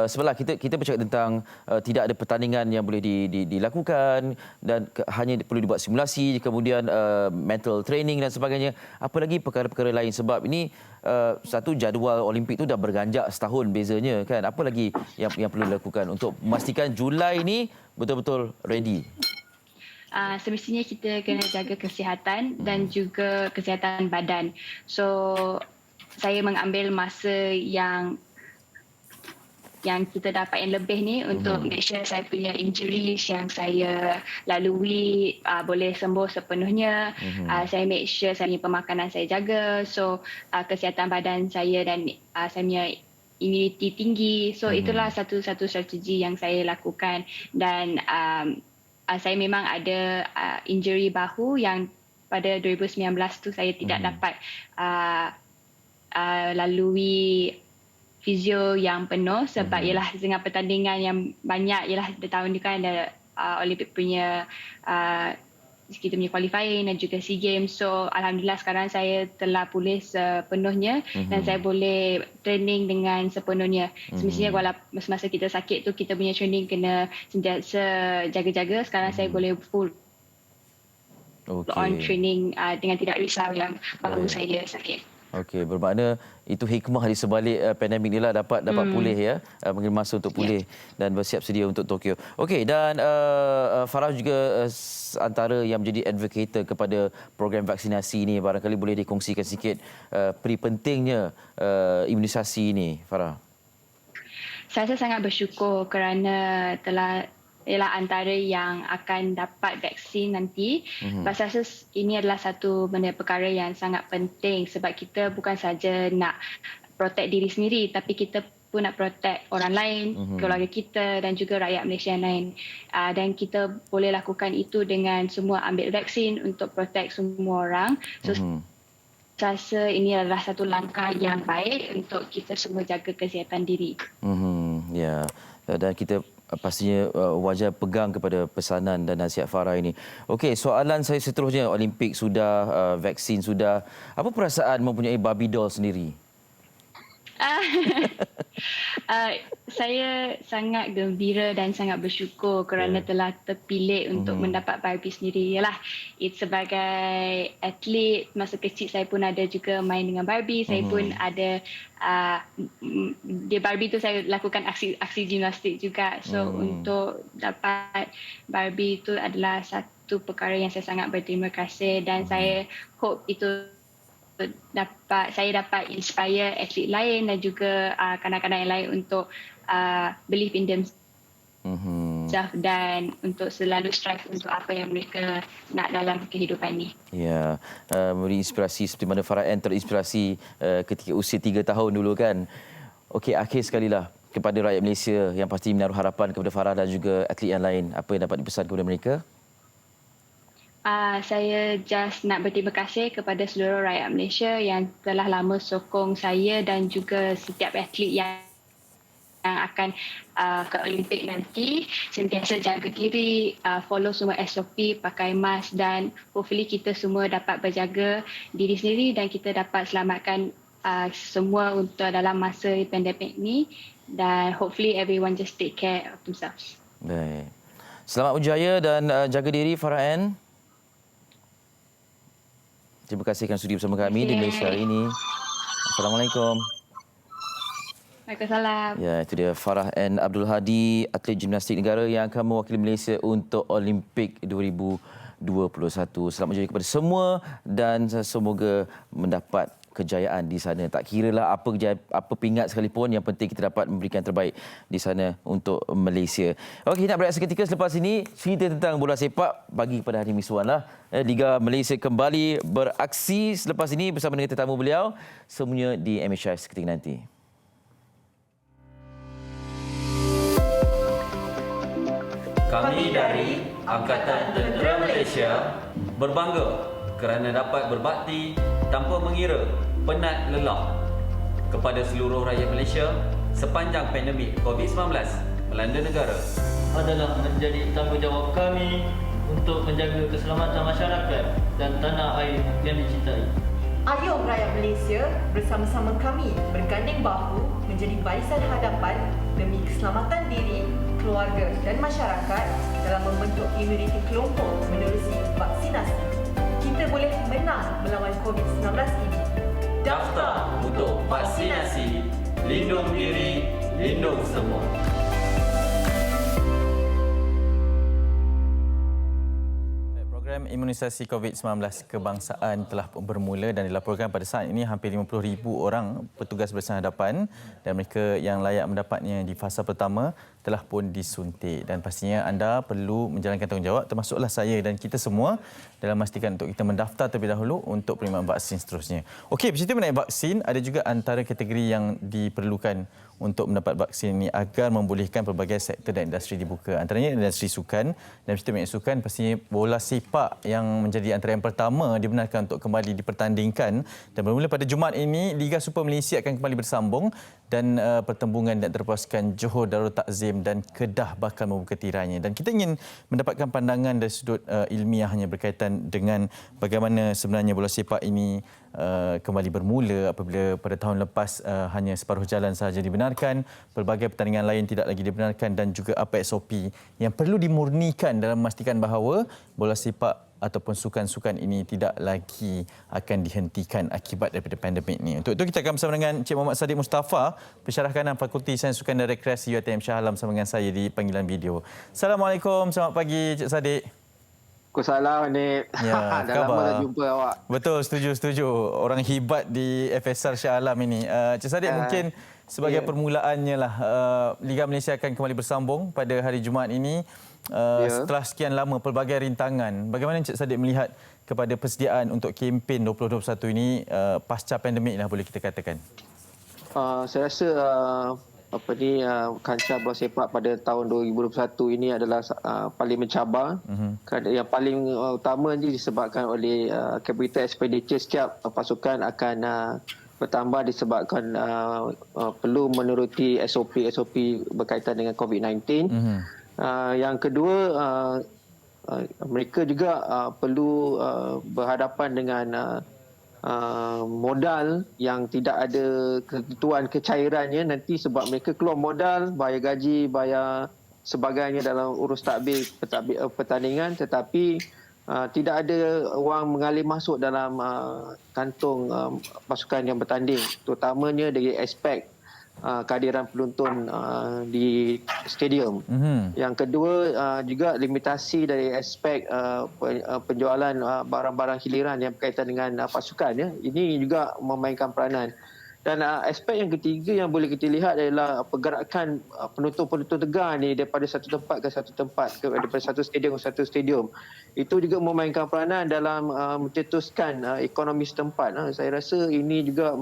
Sebablah kita bercakap tentang tidak ada pertandingan yang boleh dilakukan dan hanya perlu dibuat simulasi, kemudian mental training dan sebagainya. Apa lagi perkara-perkara lain, sebab ini satu jadual Olimpik tu dah berganjak setahun bezanya kan. Apa lagi yang perlu dilakukan untuk memastikan Julai ini betul-betul ready? Semestinya kita kena jaga kesihatan dan juga kesihatan badan. So saya mengambil masa yang kita dapat yang lebih ni untuk make sure saya punya injuries yang saya lalui boleh sembuh sepenuhnya. Saya make sure saya punya pemakanan saya jaga. So kesihatan badan saya dan saya punya immunity tinggi. So itulah satu-satu strategi yang saya lakukan. Dan saya memang ada injury bahu yang pada 2019 tu saya tidak dapat lalui fizio yang penuh sebab ialah dengan pertandingan yang banyak, ialah di tahun ni kan ada Olimpik punya kita punya qualifying dan juga SEA Games. So Alhamdulillah sekarang saya telah pulih sepenuhnya dan saya boleh training dengan sepenuhnya. Semestinya walaupun semasa kita sakit tu kita punya training kena sentiasa jaga-jaga. Sekarang saya boleh full on training dengan tidak risau yang bahu saya sakit. Okey, bermakna itu hikmah di sebalik pandemik inilah dapat pulih ya, mengambil masa untuk pulih dan bersiap sedia untuk Tokyo. Okey, dan Farah juga antara yang menjadi advocator kepada program vaksinasi ini, barangkali boleh dikongsikan sikit peri pentingnya imunisasi ini, Farah. Saya sangat bersyukur kerana ialah antara yang akan dapat vaksin nanti. Pasal saya ini adalah satu benda perkara yang sangat penting sebab kita bukan saja nak protect diri sendiri tapi kita pun nak protect orang lain, keluarga kita dan juga rakyat Malaysia yang lain. Dan kita boleh lakukan itu dengan semua ambil vaksin untuk protect semua orang. So, saya rasa ini adalah satu langkah yang baik untuk kita semua jaga kesihatan diri. Ya, dan kita pastinya wajar pegang kepada pesanan dan nasihat Farah ini. Okey, soalan saya seterusnya, Olimpik sudah, vaksin sudah. Apa perasaan mempunyai Barbie doll sendiri? Saya sangat gembira dan sangat bersyukur kerana telah terpilih untuk mendapat Barbie sendiri. Yalah, sebagai atlet, masa kecil saya pun ada juga main dengan Barbie. Saya pun ada di Barbie tu saya lakukan aksi gimnastik juga. So untuk dapat Barbie itu adalah satu perkara yang saya sangat berterima kasih dan saya hope itu saya dapat inspire atlet lain dan juga kanak-kanak yang lain untuk believe in themselves dan untuk selalu strive untuk apa yang mereka nak dalam kehidupan ini. Ya, memberi inspirasi seperti mana Farah Ann terinspirasi ketika usia 3 tahun dulu kan. Okey, akhir sekali lah kepada rakyat Malaysia yang pasti menaruh harapan kepada Farah dan juga atlet yang lain. Apa yang dapat dipesan kepada mereka? Saya just nak berterima kasih kepada seluruh rakyat Malaysia yang telah lama sokong saya dan juga setiap atlet yang akan ke Olimpik nanti. Sentiasa jaga diri, follow semua SOP, pakai mask dan hopefully kita semua dapat berjaga diri sendiri dan kita dapat selamatkan semua untuk dalam masa pandemik ni dan hopefully everyone just take care of themselves. Baik. Selamat berjaya dan jaga diri Farah Ann. Terima kasih kerana sudi bersama kami di Malaysia hari ini. Assalamualaikum. Waalaikumsalam. Ya, itu dia Farah Ann Abdul Hadi, atlet gimnastik negara yang akan mewakili Malaysia untuk Olimpik 2021. Selamat berjaya kepada semua dan semoga mendapat kejayaan di sana. Tak kiralah apa pingat sekalipun, yang penting kita dapat memberikan terbaik di sana untuk Malaysia. Okey, nak berehat seketika selepas ini cerita tentang bola sepak bagi kepada Hari Misuan lah. Liga Malaysia kembali beraksi selepas ini bersama dengan tetamu beliau. Semuanya di MHI seketika nanti. Kami dari Angkatan Tentera Malaysia berbangga kerana dapat berbakti tanpa mengira penat lelah kepada seluruh rakyat Malaysia sepanjang pandemik COVID-19 melanda negara. Adalah menjadi tanggungjawab kami untuk menjaga keselamatan masyarakat dan tanah air yang dicintai. Ayo rakyat Malaysia bersama-sama kami berganding bahu menjadi barisan hadapan demi keselamatan diri, keluarga dan masyarakat dalam membentuk imuniti kelompok menerusi vaksinasi. Kita boleh menang melawan COVID-19 ini. Daftar untuk vaksinasi. Lindung diri, lindung semua. Program imunisasi COVID-19 kebangsaan telah bermula dan dalam program pada saat ini hampir 50,000 orang petugas barisan hadapan dan mereka yang layak mendapatnya di fasa pertama telah pun disuntik dan pastinya anda perlu menjalankan tanggungjawab termasuklah saya dan kita semua dalam memastikan untuk kita mendaftar terlebih dahulu untuk penerimaan vaksin seterusnya. Okey, bercerita mengenai vaksin, ada juga antara kategori yang diperlukan untuk mendapat vaksin ini agar membolehkan pelbagai sektor dan industri dibuka. Antaranya industri sukan dan bercerita mengenai sukan pastinya bola sepak yang menjadi antara yang pertama dibenarkan untuk kembali dipertandingkan dan bermula pada Jumaat ini Liga Super Malaysia akan kembali bersambung dan pertembungan dan terpuaskan Johor Darul Takzim dan Kedah bakal membuka tirainya dan kita ingin mendapatkan pandangan dari sudut ilmiahnya berkaitan dengan bagaimana sebenarnya bola sepak ini kembali bermula apabila pada tahun lepas hanya separuh jalan sahaja dibenarkan, pelbagai pertandingan lain tidak lagi dibenarkan dan juga apa SOP yang perlu dimurnikan dalam memastikan bahawa bola sepak ataupun sukan-sukan ini tidak lagi akan dihentikan akibat daripada pandemik ini. Untuk itu kita akan bersama dengan Encik Muhammad Sadiq Mustafa, Pensyarah Kanan Fakulti Sains Sukan dan Rekreasi UiTM Shah Alam bersama dengan saya di panggilan video. Assalamualaikum, selamat pagi Encik Sadiq. Waalaikumsalam, Nik. Ya, dah lama tak jumpa awak. Betul, setuju. Orang hebat di FSR Shah Alam ini. Encik Sadiq, mungkin sebagai permulaannya lah, Liga Malaysia akan kembali bersambung pada hari Jumaat ini. Setelah sekian lama pelbagai rintangan, bagaimana Encik Sadiq melihat kepada persediaan untuk kempen 2021 ini pasca pandemik lah boleh kita katakan? Saya rasa kancah bola sepak pada tahun 2021 ini adalah paling mencabar. Yang paling utama ini disebabkan oleh capital expenditure setiap pasukan akan bertambah disebabkan perlu menuruti SOP berkaitan dengan COVID-19. Yang kedua, mereka juga perlu berhadapan dengan modal yang tidak ada ketentuan kecairannya nanti sebab mereka keluar modal, bayar gaji, bayar sebagainya dalam urus takbir pertandingan, tetapi tidak ada wang mengalir masuk dalam kantung pasukan yang bertanding, terutamanya dari aspek kehadiran penonton di stadium. Yang kedua juga limitasi dari aspek penjualan barang-barang hiliran yang berkaitan dengan pasukan. Ini juga memainkan peranan. Dan aspek yang ketiga yang boleh kita lihat adalah pergerakan penonton-penonton tegar ni daripada satu tempat ke satu tempat, daripada satu stadium ke satu stadium. Itu juga memainkan peranan dalam mencetuskan ekonomi setempat. Saya rasa ini juga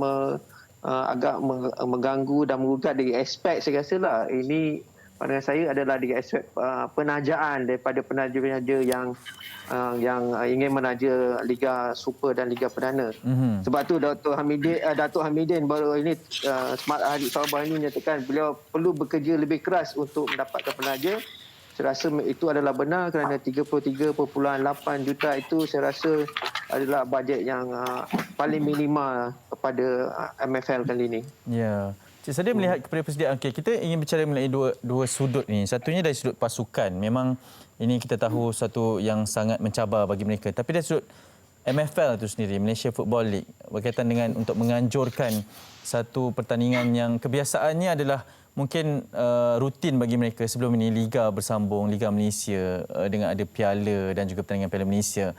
agak mengganggu dan menggugat dari aspek, saya rasa lah ini pandangan saya adalah dari aspek penajaan daripada penaja-penaja yang ingin menaja Liga Super dan Liga Perdana. Sebab tu Datuk Hamidin baru ini Smart Hari Sabah ini menyatakan beliau perlu bekerja lebih keras untuk mendapatkan penaja. Saya rasa itu adalah benar kerana 33.8 juta itu saya rasa adalah bajet yang paling minimal kepada MFL kali ini. Ya. Cik Sadiq melihat kepada persediaan, kita ingin bicara mengenai dua sudut ni. Satunya dari sudut pasukan. Memang ini kita tahu satu yang sangat mencabar bagi mereka. Tapi dari sudut MFL itu sendiri, Malaysia Football League, berkaitan dengan untuk menganjurkan satu pertandingan yang kebiasaannya adalah mungkin rutin bagi mereka sebelum ini, Liga bersambung, Liga Malaysia dengan ada piala dan juga pertandingan Piala Malaysia.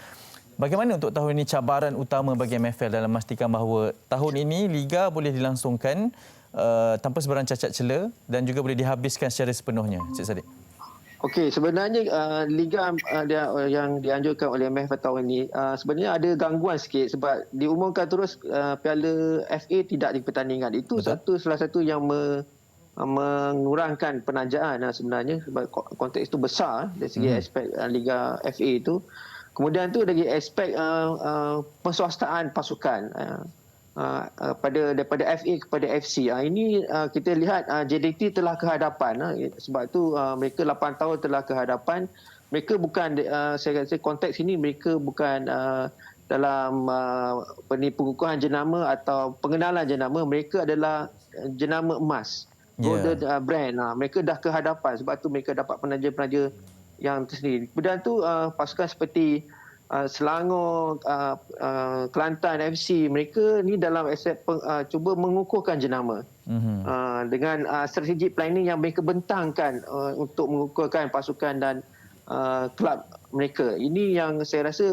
Bagaimana untuk tahun ini cabaran utama bagi MFL dalam memastikan bahawa tahun ini Liga boleh dilangsungkan tanpa sebarang cacat cela dan juga boleh dihabiskan secara sepenuhnya, Cik Sadiq? Okey, sebenarnya Liga yang dianjurkan oleh MFL tahun ini sebenarnya ada gangguan sikit sebab diumumkan terus Piala FA tidak dipertandingkan. Itu salah satu yang mengurangkan penajaan sebenarnya sebab konteks itu besar dari segi aspek Liga FA itu. Kemudian tu dari aspek perswastaan pasukan daripada FA kepada FC. Ini kita lihat JDT telah ke hadapan sebab tu mereka 8 tahun telah ke hadapan. Mereka bukan saya rasa konteks ini mereka bukan dalam pengukuhan jenama atau pengenalan jenama, mereka adalah jenama emas. Golden brand. Mereka dah ke hadapan sebab tu mereka dapat penaja-penaja yang tersendiri. Kemudian tu pasukan seperti Selangor, Kelantan FC, mereka ni dalam aspek cuba mengukuhkan jenama dengan strategi planning yang mereka bentangkan untuk mengukuhkan pasukan dan kelab mereka. Ini yang saya rasa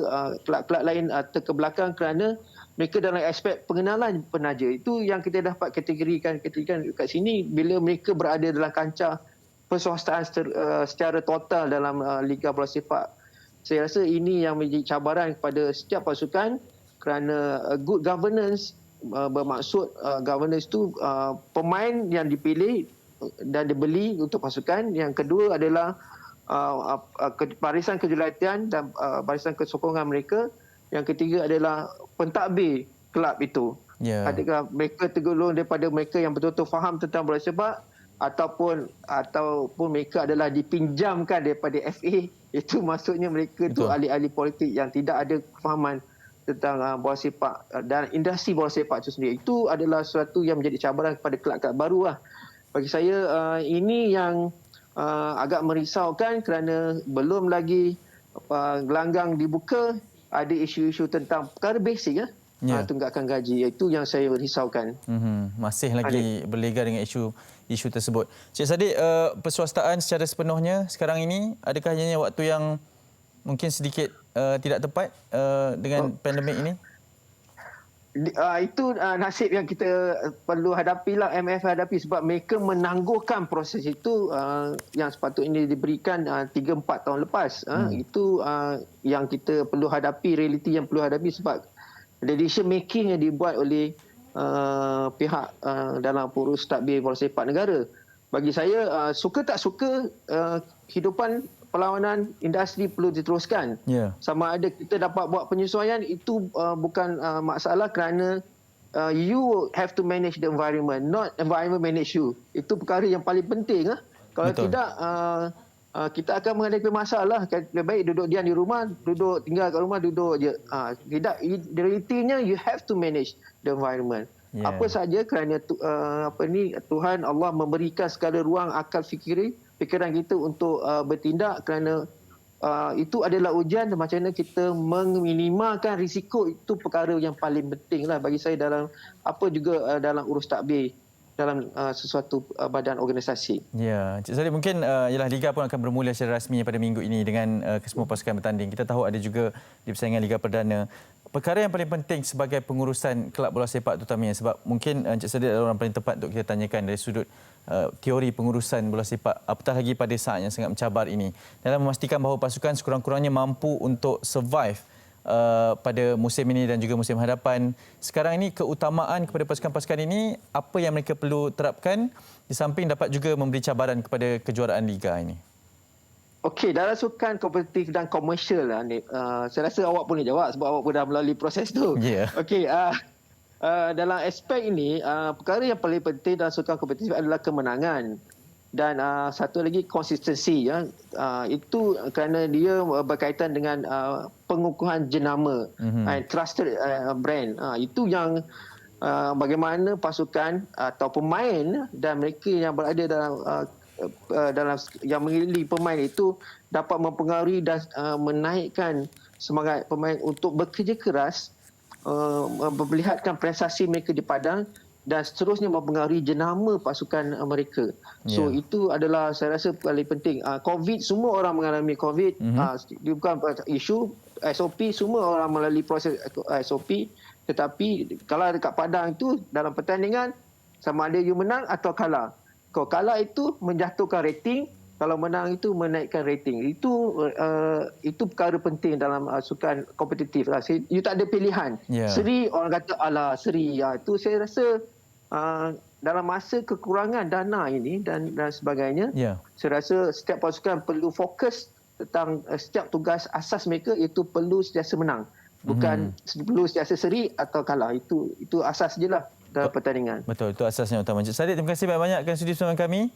kelab-kelab lain terkebelakang kerana mereka dalam aspek pengenalan penaja. Itu yang kita dapat kategorikan kat sini bila mereka berada dalam kancah perswastaan secara total dalam Liga Bola Sepak. Saya rasa ini yang menjadi cabaran kepada setiap pasukan kerana good governance bermaksud governance itu pemain yang dipilih dan dibeli untuk pasukan. Yang kedua adalah barisan kejulatan dan barisan kesokongan mereka. Yang ketiga adalah pentadbir kelab itu. Adakah mereka tergolong daripada mereka yang betul-betul faham tentang bola sepak ataupun mereka adalah dipinjamkan daripada FA. Itu maksudnya mereka itu ahli-ahli politik yang tidak ada kefahaman tentang bola sepak dan industri bola sepak itu sendiri. Itu adalah sesuatu yang menjadi cabaran kepada kelab-kelab baru lah. Bagi saya ini yang agak merisaukan kerana belum lagi gelanggang dibuka, ada isu-isu tentang perkara basic tunggakan gaji. Itu yang saya risaukan. Masih lagi berlega dengan isu tersebut. Cik Saddiq, perswastaan secara sepenuhnya sekarang ini, adakah hanya waktu yang mungkin sedikit tidak tepat dengan pandemik ini? Itu nasib yang kita perlu hadapilah, MF hadapi, sebab mereka menangguhkan proses itu yang sepatutnya diberikan 3-4 tahun lepas. Itu yang kita perlu hadapi, realiti yang perlu hadapi, sebab decision making yang dibuat oleh pihak dalam urus tadbir bola sepak negara. Bagi saya, suka tak suka, hidupan perlawanan industri perlu diteruskan. Sama ada kita dapat buat penyesuaian, itu bukan masalah, kerana you have to manage the environment, not environment manage you. Itu perkara yang paling penting. Kalau tidak, kita akan menghadapi masalah. Lebih baik duduk diam di rumah, tinggal kat rumah, duduk je. Tidak, realitinya you have to manage the environment. Apa saja, kerana Tuhan Allah memberikan segala ruang akal fikiran kita untuk bertindak, kerana itu adalah ujian macam mana kita meminimalkan risiko. Itu perkara yang paling penting lah bagi saya dalam dalam urus takbir dalam sesuatu badan organisasi. Ya, Cik Saddiq, mungkin ialah Liga pun akan bermula secara rasmi pada minggu ini dengan kesemua pasukan bertanding. Kita tahu ada juga di persaingan Liga Perdana. Perkara yang paling penting sebagai pengurusan kelab bola sepak terutamanya, sebab mungkin Cik Saddiq adalah orang paling tepat untuk kita tanyakan dari sudut teori pengurusan bola sepak, apatah lagi pada saat yang sangat mencabar ini, dalam memastikan bahawa pasukan sekurang-kurangnya mampu untuk survive pada musim ini dan juga musim hadapan. Sekarang ini keutamaan kepada pasukan-pasukan ini, apa yang mereka perlu terapkan di samping dapat juga memberi cabaran kepada kejuaraan Liga ini? Okey, dalam sukan kompetitif dan komersial lah, saya rasa awak boleh jawab sebab awak pun dah melalui proses tu. Okey, dalam aspek ini, perkara yang paling penting dalam sukan kompetitif adalah kemenangan. Dan satu lagi, konsistensi. Itu kerana dia berkaitan dengan pengukuhan jenama, trusted brand. Itu yang bagaimana pasukan atau pemain dan mereka yang berada dalam yang mengelilingi pemain itu dapat mempengaruhi dan menaikkan semangat pemain untuk bekerja keras, memperlihatkan prestasi mereka di padang dan seterusnya mempengaruhi jenama pasukan mereka. So itu adalah saya rasa paling penting. COVID, semua orang mengalami COVID. Dia bukan isu SOP, semua orang melalui proses SOP. Tetapi kalau dekat padang itu, dalam pertandingan, sama ada you menang atau kalah. Kalau kalah itu menjatuhkan rating, kalau menang itu menaikkan rating. Itu perkara penting dalam sukan kompetitif. You tak ada pilihan. Seri, orang kata alah seri. Itu saya rasa dalam masa kekurangan dana ini dan sebagainya, saya rasa setiap pasukan perlu fokus tentang setiap tugas asas mereka, itu perlu sentiasa menang. Bukan perlu sentiasa seri atau kalah. Itu asas je lah dalam pertandingan. Betul, itu asasnya utama. Cik Saddiq, terima kasih banyak-banyak kerana sudi bersama kami.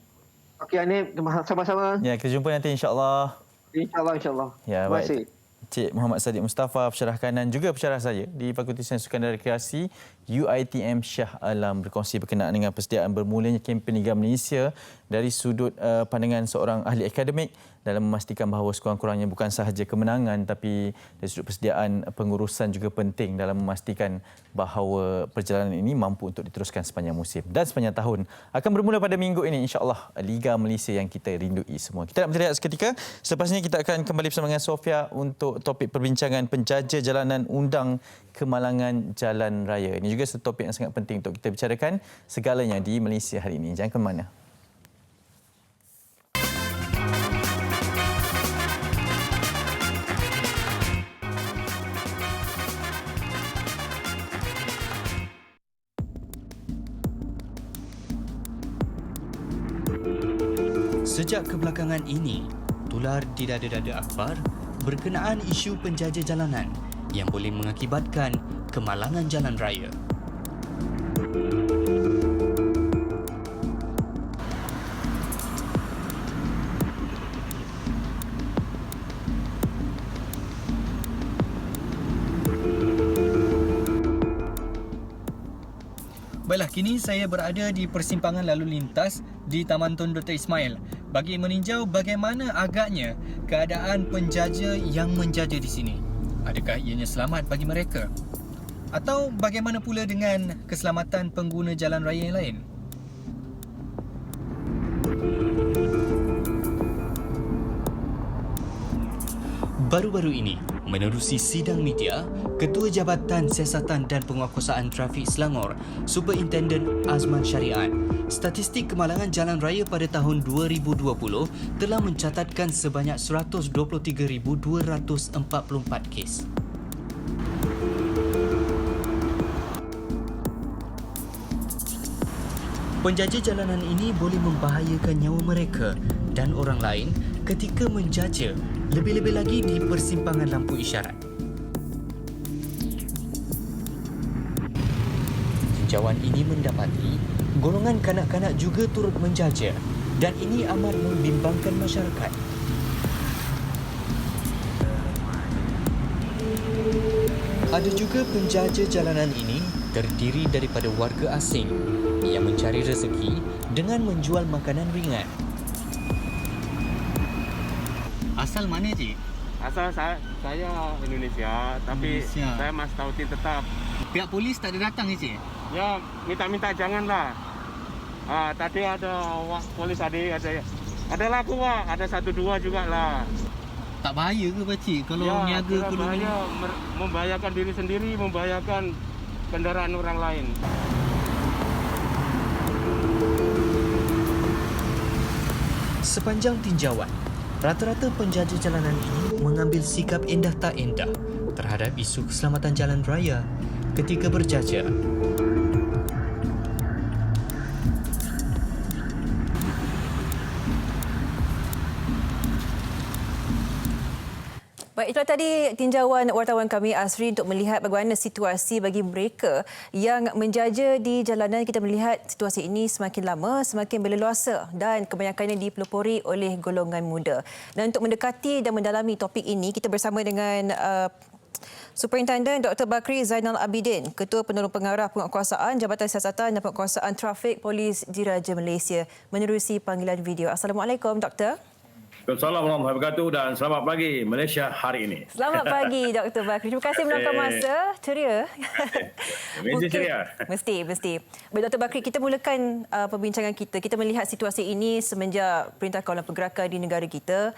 Okey, Hanif, sama-sama. Ya, kita jumpa nanti insya-Allah. InsyaAllah. Ya, Terima baik. kasih. Cik Muhammad Saddiq Mustafa, pensyarah kanan juga pensyarah saya di Fakulti Sains Sukan dan Rekreasi UiTM Shah Alam, berkongsi berkenaan dengan persediaan bermulanya kempen Liga Malaysia dari sudut pandangan seorang ahli akademik dalam memastikan bahawa sekurang-kurangnya bukan sahaja kemenangan, tapi dari sudut persediaan pengurusan juga penting dalam memastikan bahawa perjalanan ini mampu untuk diteruskan sepanjang musim dan sepanjang tahun. Akan bermula pada minggu ini insya-Allah, Liga Malaysia yang kita rindui semua. Kita nak berhenti seketika. Selepasnya kita akan kembali bersama dengan Sofia untuk topik perbincangan penjaja jalanan undang kemalangan jalan raya. Ini juga satu topik yang sangat penting untuk kita bicarakan segalanya di Malaysia hari ini. Jangan ke mana. Sejak kebelakangan ini, tular di dada-dada akhbar berkenaan isu penjaja jalanan yang boleh mengakibatkan kemalangan jalan raya. Baiklah, kini saya berada di persimpangan lalu lintas di Taman Tun Dr. Ismail. bagi meninjau bagaimana agaknya keadaan penjaja yang menjaja di sini. Adakah ianya selamat bagi mereka? Atau bagaimana pula dengan keselamatan pengguna jalan raya yang lain? Baru-baru ini, menerusi sidang media, Ketua Jabatan Siasatan dan Penguatkuasaan Trafik Selangor, Superintendent Azman Syariat, statistik kemalangan jalan raya pada tahun 2020 telah mencatatkan sebanyak 123,244 kes. Penjaja jalanan ini boleh membahayakan nyawa mereka dan orang lain ketika menjaja, lebih-lebih lagi di persimpangan lampu isyarat. Tinjauan ini mendapati golongan kanak-kanak juga turut menjaja dan ini amat membimbangkan masyarakat. Ada juga penjaja jalanan ini terdiri daripada warga asing yang mencari rezeki dengan menjual makanan ringan. Asal mana, Cik? Asal saya Indonesia, tapi saya masih tautin tetap. Pihak polis tak ada datang, Cik? Ya, minta-minta janganlah. Tadi ada polis ada laku, ada 1-2 juga lah. Tak bahaya ke, Pakcik, kalau ya, niaga ke bahaya, membahayakan diri sendiri, membahayakan kendaraan orang lain. Sepanjang tinjauan, rata-rata penjaja jalanan ini mengambil sikap endah tak endah terhadap isu keselamatan jalan raya ketika berjaja. Baik, itulah tadi tinjauan wartawan kami Asri untuk melihat bagaimana situasi bagi mereka yang menjaja di jalanan. Kita melihat situasi ini semakin lama semakin berleluasa dan kebanyakannya dipelopori oleh golongan muda. Dan untuk mendekati dan mendalami topik ini, kita bersama dengan Superintendent Dr. Bakri Zainal Abidin, Ketua Penolong Pengarah Penguatkuasaan Jabatan Siasatan dan Penguatkuasaan Trafik Polis Diraja Malaysia menerusi panggilan video. Assalamualaikum, Doktor. Assalamualaikum warahmatullahi wabarakatuh dan selamat pagi Malaysia hari ini. Selamat pagi Dr. Bakri. Terima kasih meluangkan masa. Ceria. Mesti ceria. Mesti. Baik Dr. Bakri, kita mulakan perbincangan kita. Kita melihat situasi ini semenjak Perintah Kawalan Pergerakan di negara kita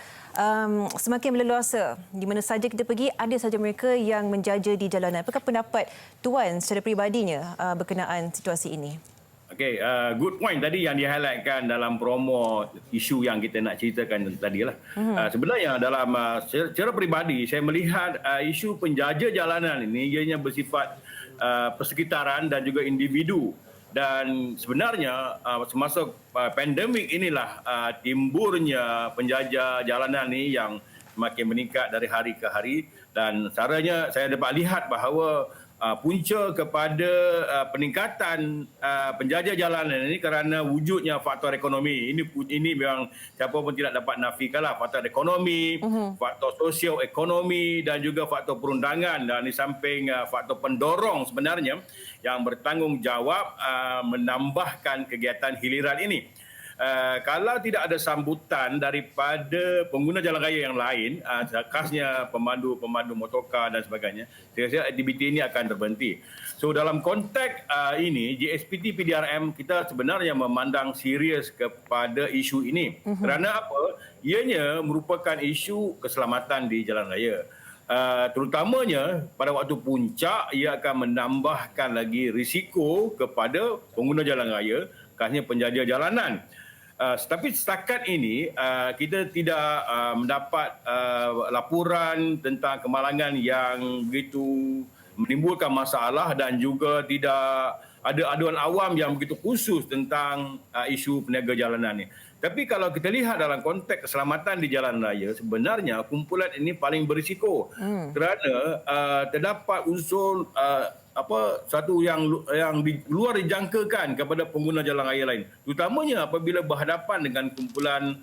semakin berleluasa. Di mana saja kita pergi, ada saja mereka yang menjaja di jalanan. Apakah pendapat Tuan secara peribadinya berkenaan situasi ini? Okey, good point tadi yang di-highlightkan dalam promo isu yang kita nak ceritakan tadi lah. Sebenarnya dalam secara peribadi saya melihat isu penjaja jalanan ini ianya bersifat persekitaran dan juga individu. Dan sebenarnya semasa pandemik inilah timburnya penjaja jalanan ini yang semakin meningkat dari hari ke hari. Dan caranya saya dapat lihat bahawa punca kepada peningkatan penjaja jalanan ini kerana wujudnya faktor ekonomi. Ini memang siapa pun tidak dapat nafikanlah faktor ekonomi, faktor sosioekonomi dan juga faktor perundangan, dan di samping faktor pendorong sebenarnya yang bertanggungjawab menambahkan kegiatan hiliran ini. Kalau tidak ada sambutan daripada pengguna jalan raya yang lain, khasnya pemandu motorkar dan sebagainya, saya rasa aktiviti ini akan terhenti. So dalam konteks ini, JSPT PDRM kita sebenarnya memandang serius kepada isu ini. Kerana apa? Ianya merupakan isu keselamatan di jalan raya. Terutamanya pada waktu puncak, ia akan menambahkan lagi risiko kepada pengguna jalan raya, khasnya penjaja jalanan. Tapi setakat ini kita tidak mendapat laporan tentang kemalangan yang begitu menimbulkan masalah dan juga tidak ada aduan awam yang begitu khusus tentang isu peniaga jalanan ini. Tapi kalau kita lihat dalam konteks keselamatan di jalan raya, sebenarnya kumpulan ini paling berisiko kerana terdapat unsur satu yang di luar dijangkakan kepada pengguna jalan raya lain, terutamanya apabila berhadapan dengan kumpulan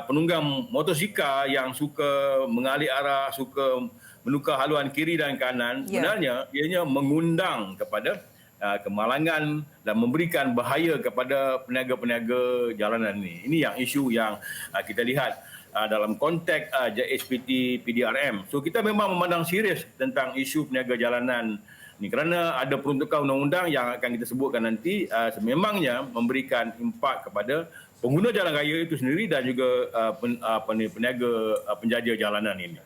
penunggang motosikal yang suka mengalih arah, suka menukar haluan kiri dan kanan. Sebenarnya ianya mengundang kepada kemalangan dan memberikan bahaya kepada peniaga-peniaga jalanan ini. Ini yang isu yang kita lihat dalam konteks JSPT PDRM. So kita memang memandang serius tentang isu peniaga jalanan ini kerana ada peruntukan undang-undang yang akan kita sebutkan nanti sememangnya memberikan impak kepada pengguna jalan raya itu sendiri dan juga peniaga penjaja jalanan ini.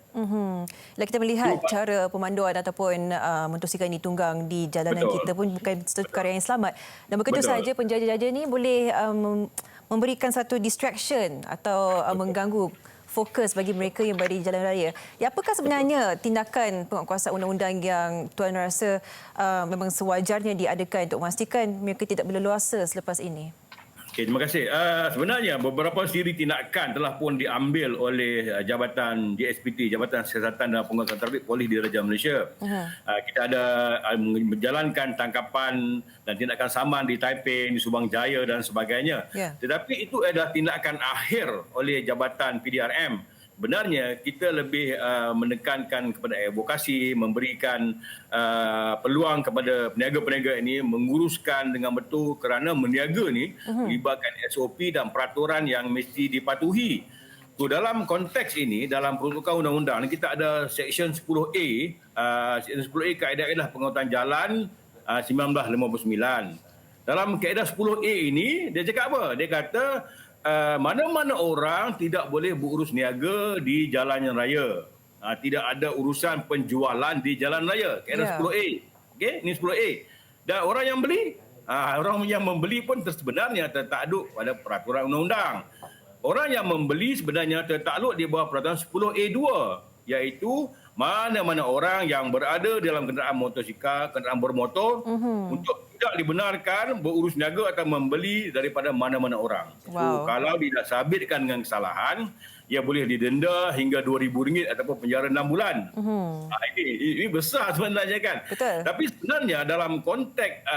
Bila kita melihat cara pemanduan ataupun mentosikan ini tunggang di jalanan kita pun bukan satu perkara yang selamat. Dan begitu saja penjaja-jaja ini boleh memberikan satu distraction atau mengganggu fokus bagi mereka yang berada di jalan raya. Ya, apakah sebenarnya tindakan penguatkuasaan undang-undang yang tuan rasa memang sewajarnya diadakan untuk memastikan mereka tidak berleluasa selepas ini? Okay, terima kasih. Sebenarnya beberapa siri tindakan telah pun diambil oleh Jabatan JSPT, Jabatan Siasatan dan Penguasaan Trafik Polis Diraja Malaysia. Kita ada menjalankan tangkapan dan tindakan saman di Taiping, di Subang Jaya dan sebagainya. Tetapi itu adalah tindakan akhir oleh Jabatan PDRM. Sebenarnya kita lebih menekankan kepada advokasi, memberikan peluang kepada peniaga-peniaga ini menguruskan dengan betul kerana meniaga ni melibatkan SOP dan peraturan yang mesti dipatuhi. So, dalam konteks ini, dalam peruntukan undang-undang kita ada Seksyen 10A, Seksyen 10A Kaedah Pengangkutan Jalan 1959. Dalam Kaedah 10A ini dia cakap apa? Dia kata mana-mana orang tidak boleh berurus niaga di jalan raya. Tidak ada urusan penjualan di jalan raya. Kaedah 10A. Okey, ini 10A. Dan orang yang beli, orang yang membeli pun sebenarnya tertakluk pada peraturan undang-undang. Orang yang membeli sebenarnya tertakluk di bawah peraturan 10A2, iaitu mana-mana orang yang berada dalam kenderaan motosikal, kenderaan bermotor untuk tidak dibenarkan berurus niaga atau membeli daripada mana-mana orang. So, kalau tidak sabitkan dengan kesalahan, ia boleh didenda hingga RM2,000 ataupun penjara 6 bulan. Ini besar sebenarnya kan. Betul. Tapi sebenarnya dalam konteks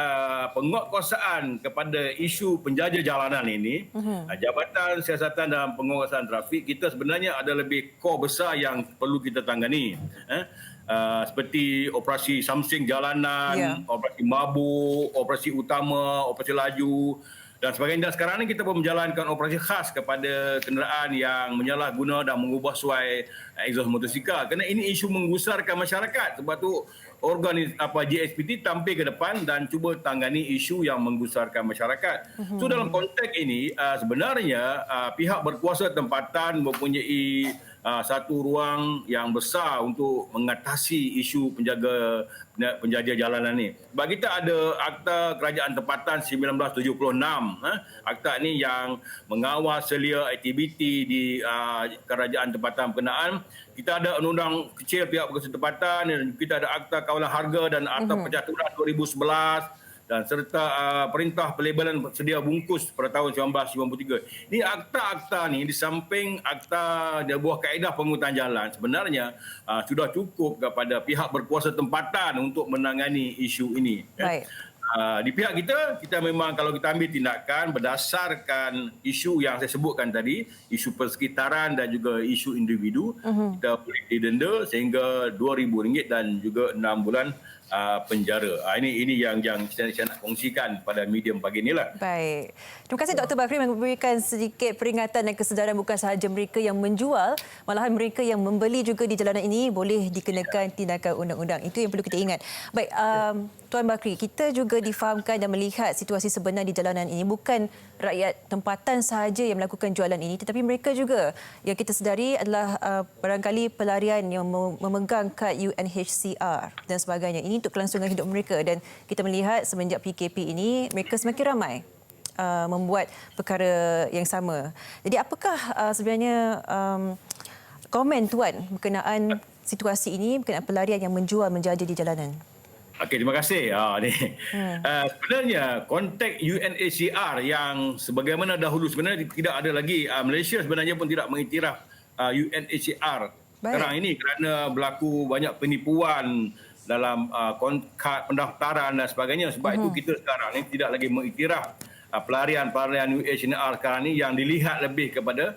penguatkuasaan kepada isu penjaja jalanan ini, Jabatan Siasatan dan Penguasaan Trafik kita sebenarnya ada lebih core besar yang perlu kita tangani. Seperti operasi samsing jalanan, operasi mabuk, operasi utama, operasi laju dan sebagainya. Dan sekarang ini kita pun menjalankan operasi khas kepada kenderaan yang menyalahguna dan mengubah suai exhaust motosikal. Kerana ini isu menggusarkan masyarakat. Sebab tu organ JSPT tampil ke depan dan cuba tangani isu yang menggusarkan masyarakat. So dalam konteks ini sebenarnya pihak berkuasa tempatan mempunyai satu ruang yang besar untuk mengatasi isu penjaga jalanan ini. Sebab kita ada Akta Kerajaan Tempatan 1976. Akta ini yang mengawal selia aktiviti di Kerajaan Tempatan berkenaan. Kita ada undang-undang kecil pihak berkuasa tempatan, kita ada Akta Kawalan Harga dan Akta Percaturan 2011. Dan serta Perintah Pelabelan Sedia Bungkus pada tahun 1993. Ini akta-akta ni di samping akta buah kaedah pengangkutan jalan sebenarnya sudah cukup kepada pihak berkuasa tempatan untuk menangani isu ini. Baik. Di pihak kita memang kalau kita ambil tindakan berdasarkan isu yang saya sebutkan tadi, isu persekitaran dan juga isu individu, kita boleh didenda sehingga RM2,000 dan juga 6 bulan penjara. Ini yang saya nak kongsikan pada medium pagi inilah. Baik. Terima kasih Dr. Bakri memberikan sedikit peringatan dan kesedaran bukan sahaja mereka yang menjual, malahan mereka yang membeli juga di jalanan ini boleh dikenakan tindakan undang-undang. Itu yang perlu kita ingat. Baik, Tuan Bakri, kita juga difahamkan dan melihat situasi sebenar di jalanan ini. Bukan rakyat tempatan sahaja yang melakukan jualan ini, tetapi mereka juga yang kita sedari adalah barangkali pelarian yang memegang kad UNHCR dan sebagainya. Ini untuk kelangsungan hidup mereka dan kita melihat semenjak PKP ini mereka semakin ramai membuat perkara yang sama. Jadi apakah sebenarnya komen Tuan berkenaan situasi ini, berkenaan pelarian yang menjual menjaja di jalanan? Okey, terima kasih. Sebenarnya konteks UNHCR yang sebagaimana dahulu sebenarnya tidak ada lagi. Malaysia sebenarnya pun tidak mengiktiraf UNHCR sekarang ini kerana berlaku banyak penipuan dalam kad pendaftaran dan sebagainya. Sebab itu kita sekarang ini tidak lagi mengiktiraf pelarian UNHCR sekarang ini yang dilihat lebih kepada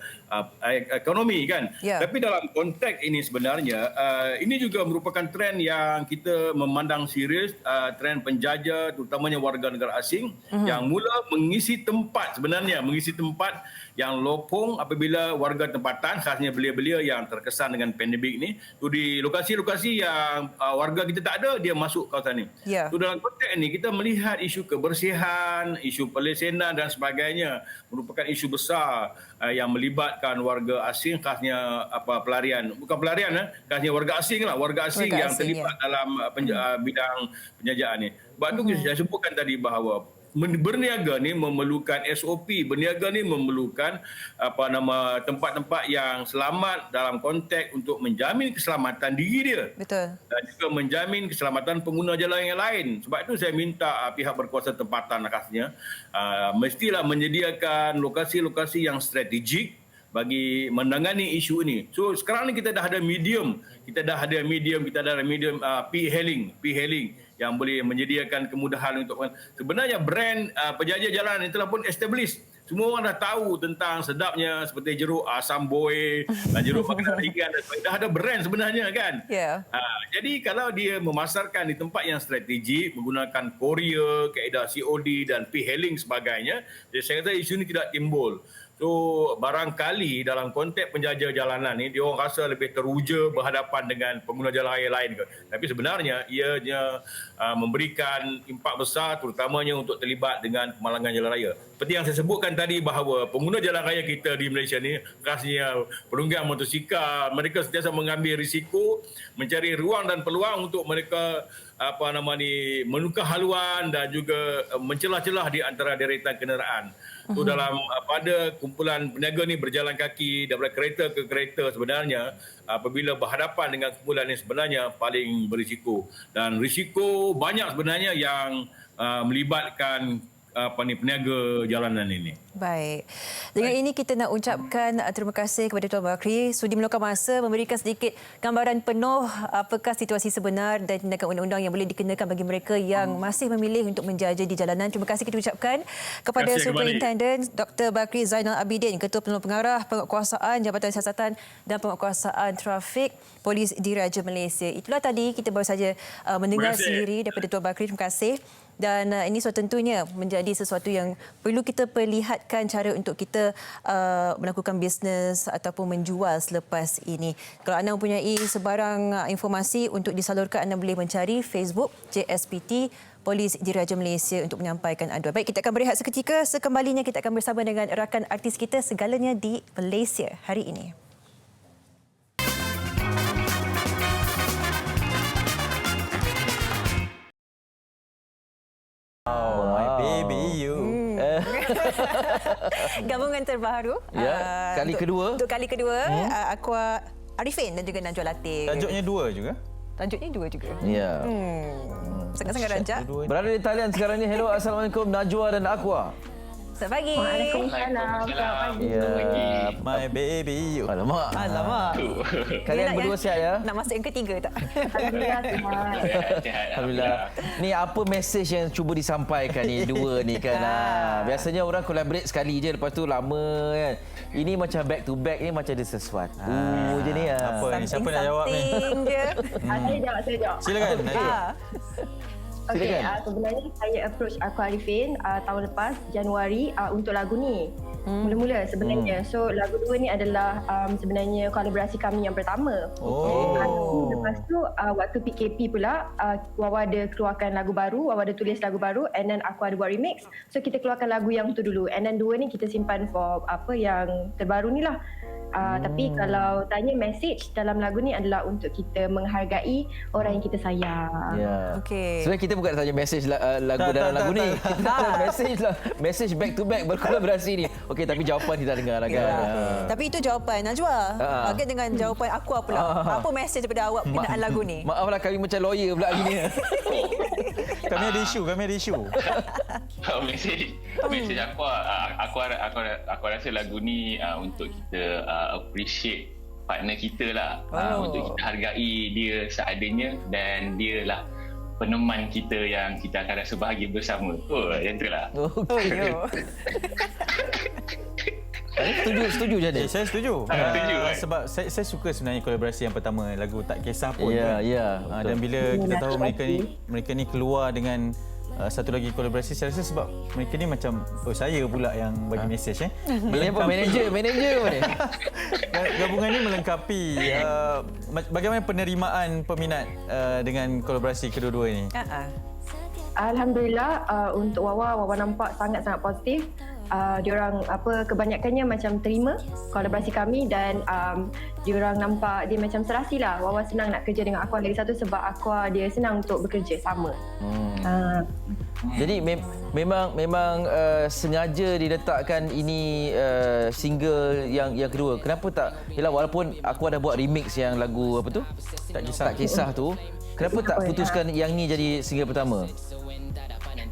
ekonomi kan. Tapi dalam konteks ini sebenarnya ini juga merupakan trend yang kita memandang serius, trend penjajah terutamanya warga negara asing yang mula mengisi tempat yang lopong apabila warga tempatan khasnya belia-belia yang terkesan dengan pandemik ni tu di lokasi-lokasi yang warga kita tak ada dia masuk kawasan ni. Tu dalam konteks ni kita melihat isu kebersihan, isu pelesenan dan sebagainya merupakan isu besar yang melibatkan warga asing khasnya khasnya warga asing yang terlibat dalam bidang penjajahan ni. Sebab tu saya sebutkan tadi bahawa berniaga ni memerlukan SOP, berniaga ni memerlukan tempat-tempat yang selamat dalam konteks untuk menjamin keselamatan diri dia. Betul. Dan juga menjamin keselamatan pengguna jalan yang lain. Sebab itu saya minta pihak berkuasa tempatan khasnya mestilah menyediakan lokasi-lokasi yang strategik bagi menangani isu ini. So sekarang ni kita dah ada medium P-hailing yang boleh menyediakan kemudahan untuk sebenarnya brand penjajah jalanan ini telah pun established. Semua orang dah tahu tentang sedapnya seperti jeruk asam boy, jeruk makanan ringan dan sebagainya. Dah ada brand sebenarnya kan. Jadi kalau dia memasarkan di tempat yang strategik menggunakan Korea, kaedah COD dan P-hailing sebagainya, jadi saya kata isu ini tidak timbul. So barangkali dalam konteks penjajah jalanan ni dia orang rasa lebih teruja berhadapan dengan pengguna jalan raya lain ke. Tapi sebenarnya ianya memberikan impak besar terutamanya untuk terlibat dengan kemalangan jalan raya. Seperti yang saya sebutkan tadi bahawa pengguna jalan raya kita di Malaysia ni khasnya penunggang motosikal, mereka sentiasa mengambil risiko, mencari ruang dan peluang untuk mereka menukar haluan dan juga mencelah-celah di antara deretan kenderaan. So dalam pada kumpulan peniaga ni berjalan kaki daripada kereta ke kereta sebenarnya apabila berhadapan dengan kumpulan ini sebenarnya paling berisiko. Dan risiko banyak sebenarnya yang melibatkan peniaga jalanan ini. Baik. Dengan ini kita nak ucapkan terima kasih kepada Tuan Bakri sudi meluangkan masa memberikan sedikit gambaran penuh apakah situasi sebenar dan tindakan undang-undang yang boleh dikenakan bagi mereka yang masih memilih untuk menjajah di jalanan. Terima kasih kita ucapkan kepada Superintendent Dr. Bakri Zainal Abidin, Ketua Penolong Pengarah Penguatkuasaan Jabatan Siasatan dan Penguatkuasaan Trafik Polis Diraja Malaysia. Itulah tadi kita baru saja mendengar sendiri daripada Tuan Bakri. Terima kasih. Dan ini tentunya menjadi sesuatu yang perlu kita perlihatkan cara untuk kita melakukan bisnes ataupun menjual selepas ini. Kalau anda mempunyai sebarang informasi untuk disalurkan, anda boleh mencari Facebook JSPT Polis Diraja Malaysia untuk menyampaikan aduan. Baik, kita akan berehat seketika. Sekembalinya kita akan bersama dengan rakan artis kita segalanya di Malaysia hari ini. Oh, my baby you. Gabungan terbaru. Kali kedua. Untuk kali kedua, Aqua Arifin dan juga Najwa Latif. Tajuknya dua juga. Ya. Sangat-sangat rancak. Berada di talian sekarang ni. Hello, Assalamualaikum Najwa dan Aqua. Selamat pagi. Waalaikumsalam. Selamat pagi. My baby you. Alamak. Kalian berdua sihat ya? Nak masuk yang ketiga tak? Alhamdulillah. Ni apa mesej yang cuba disampaikan ni dua ni kan? Biasanya orang collaborate sekali je, lepas tu lama kan. Ini macam back to back ni macam ada sesuatu je ni. Apa ni? Siapa nak jawab ni? Saya jawab. Silakan. Okey, sebenarnya saya approach Aqua Arifin tahun lepas Januari untuk lagu ni. Mula-mula sebenarnya. So lagu dua ni adalah sebenarnya kolaborasi kami yang pertama. Lepas tu waktu PKP pula Wawa ada keluarkan lagu baru, Wawa ada tulis lagu baru and then aku ada buat remix. So kita keluarkan lagu yang tu dulu and then dua ni kita simpan for apa yang terbaru ni lah. Tapi kalau tanya message dalam lagu ni adalah untuk kita menghargai orang yang kita sayang. Okey. Sebenarnya kita bukan tanya message lagu dalam lagu ni. Kita message lah. Message back to back berkolaborasi ni. Okey, tapi jawapan kita dengar lah kan. Tapi itu jawapan Najwa. Bagai dengan jawapan aku pula. Apa message daripada awak berkenaan lagu ni? Maaflah kami macam lawyer pula gini. Kami ada isu. Mesej aku rasa lagu ni untuk kita appreciate partner kita lah. Untuk kita hargai dia seadanya dan dia lah peneman kita yang kita akan rasa bahagia bersama. Macam tu lah. Setuju je ni. Saya setuju. Setuju, kan? Sebab saya suka sebenarnya kolaborasi yang pertama, lagu Tak Kisah pun. Ya, kan? ya. Dan bila kita tahu mereka ni keluar dengan satu lagi kolaborasi, saya rasa sebab mereka ni macam saya pula yang bagi mesej Ini apa manager apa ni? Gabungan ni melengkapi bagaimana penerimaan peminat dengan kolaborasi kedua-dua ini. Alhamdulillah, untuk Wawa nampak sangat-sangat positif. Diorang kebanyakannya macam terima kolaborasi kami dan diorang nampak dia macam serasi lah. Wawa senang nak kerja dengan Aqua, lagi satu sebab Aqua dia senang untuk bekerja sama. Jadi memang sengaja diletakkan ini single yang kedua. Kenapa tak? Yalah, walaupun Aqua dah buat remix yang lagu apa tu? Tak Kisah tu. Kenapa tak putuskan yang ni jadi single pertama?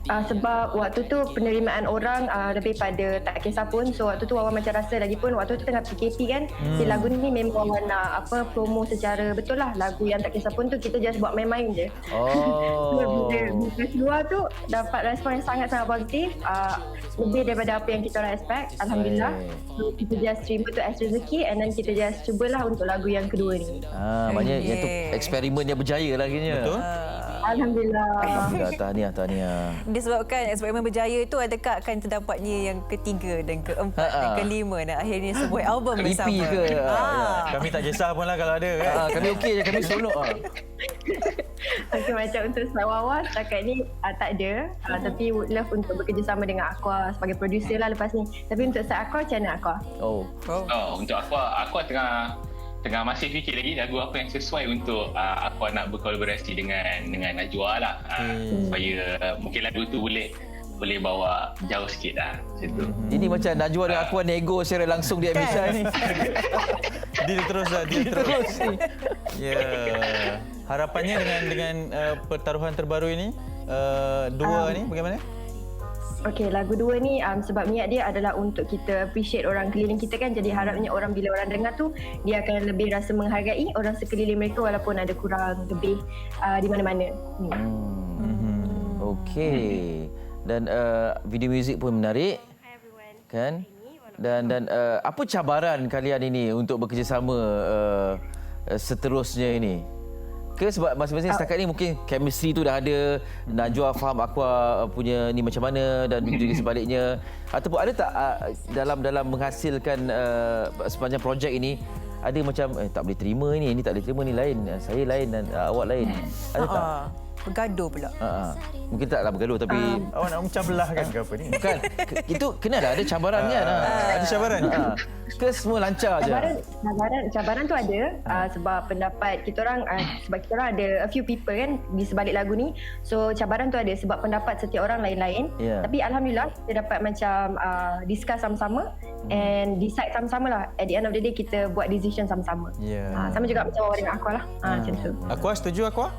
Sebab waktu tu penerimaan orang lebih pada Tak Kisah pun. So waktu tu Wawa macam rasa, lagipun waktu tu tengah PKP kan. Si lagu ni memang Wawa nak promo secara betul lah. Lagu yang Tak Kisah pun tu kita just buat main-main je. Bila keluar tu dapat respon yang sangat-sangat positif. Lebih daripada apa yang kita orang expect. Alhamdulillah. So kita just terima tu as rezeki, and then kita just cubalah untuk lagu yang kedua ni. Maknanya yang tu eksperimen dia berjaya lah akhirnya. Betul. Alhamdulillah. Tahniah. Disebabkan eksperimen berjaya itu, adakah akan terdapatnya yang ketiga dan keempat dan kelima dan akhirnya sebuah album bersama? EP ke? Kami tak kisah pun lah kalau ada kan. Kami okey je, kami seronok. Okay, macam untuk Wawa setakat ni tak ada. Tapi would love untuk bekerjasama dengan Aqua sebagai producer lah lepas ni. Tapi untuk set Aqua, macam mana Aqua? Untuk Aqua tengah masih fikir lagi lagu apa yang sesuai untuk Aqua nak berkolaborasi dengan Najwa lah. Supaya mungkin lagu tu boleh bawa jauh sikit lah macam tu. Ini macam Najwa dan Aqua nego secara langsung di Amisa ni. Deal terus. Ya. Harapannya dengan pertaruhan terbaru ini, dua ni bagaimana? Okey, lagu dua ni sebab niat dia adalah untuk kita appreciate orang keliling kita kan. Jadi harapnya bila orang dengar tu, dia akan lebih rasa menghargai orang sekeliling mereka walaupun ada kurang lebih di mana-mana. Okey. Dan video muzik pun menarik. Kan? Dan apa cabaran kalian ini untuk bekerjasama seterusnya ini? Ke sebab masing-masing setakat ni mungkin chemistry tu dah ada, Najwa faham Aqua punya ni macam mana dan begitu juga sebaliknya, ataupun ada tak dalam menghasilkan sepanjang projek ini ada macam tak boleh terima ini tak boleh terima ni lain, saya lain dan awak lain, ada tak? Bergaduh pula. Mungkin taklah bergaduh tapi awak nak memecah belah kan ke apa ni? Bukan. Itu kena ada cabaran kan? Ada cabaran. Ke semua lancar je? Cabaran tu ada sebab pendapat kita orang, sebab kita orang ada a few people kan di sebalik lagu ni. So cabaran tu ada sebab pendapat setiap orang lain-lain. Tapi alhamdulillah kita dapat macam discuss sama-sama and decide sama-sama lah. At the end of the day kita buat decision sama-sama. Sama juga macam Wawa dengan Aqua lah. Macam tu. Aqua setuju Aqua?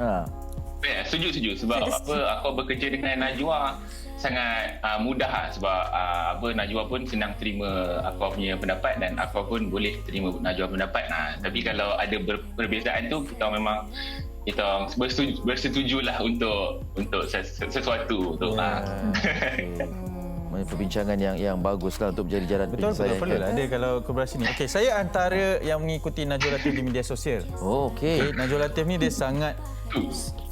Setuju sebab Aqua bekerja dengan Najwa sangat mudah lah. Sebab Najwa pun senang terima Aqua punya pendapat dan Aqua pun boleh terima Najwa pendapat. Tapi kalau ada perbezaan tu kita memang bersetujulah untuk sesuatu tu. Perbincangan yang baguslah untuk menjadi jalan betul lah ada kalau kolaborasi ni. Okey, saya antara yang mengikuti Najwa Latif di media sosial. Okey. Najwa Latif ni dia sangat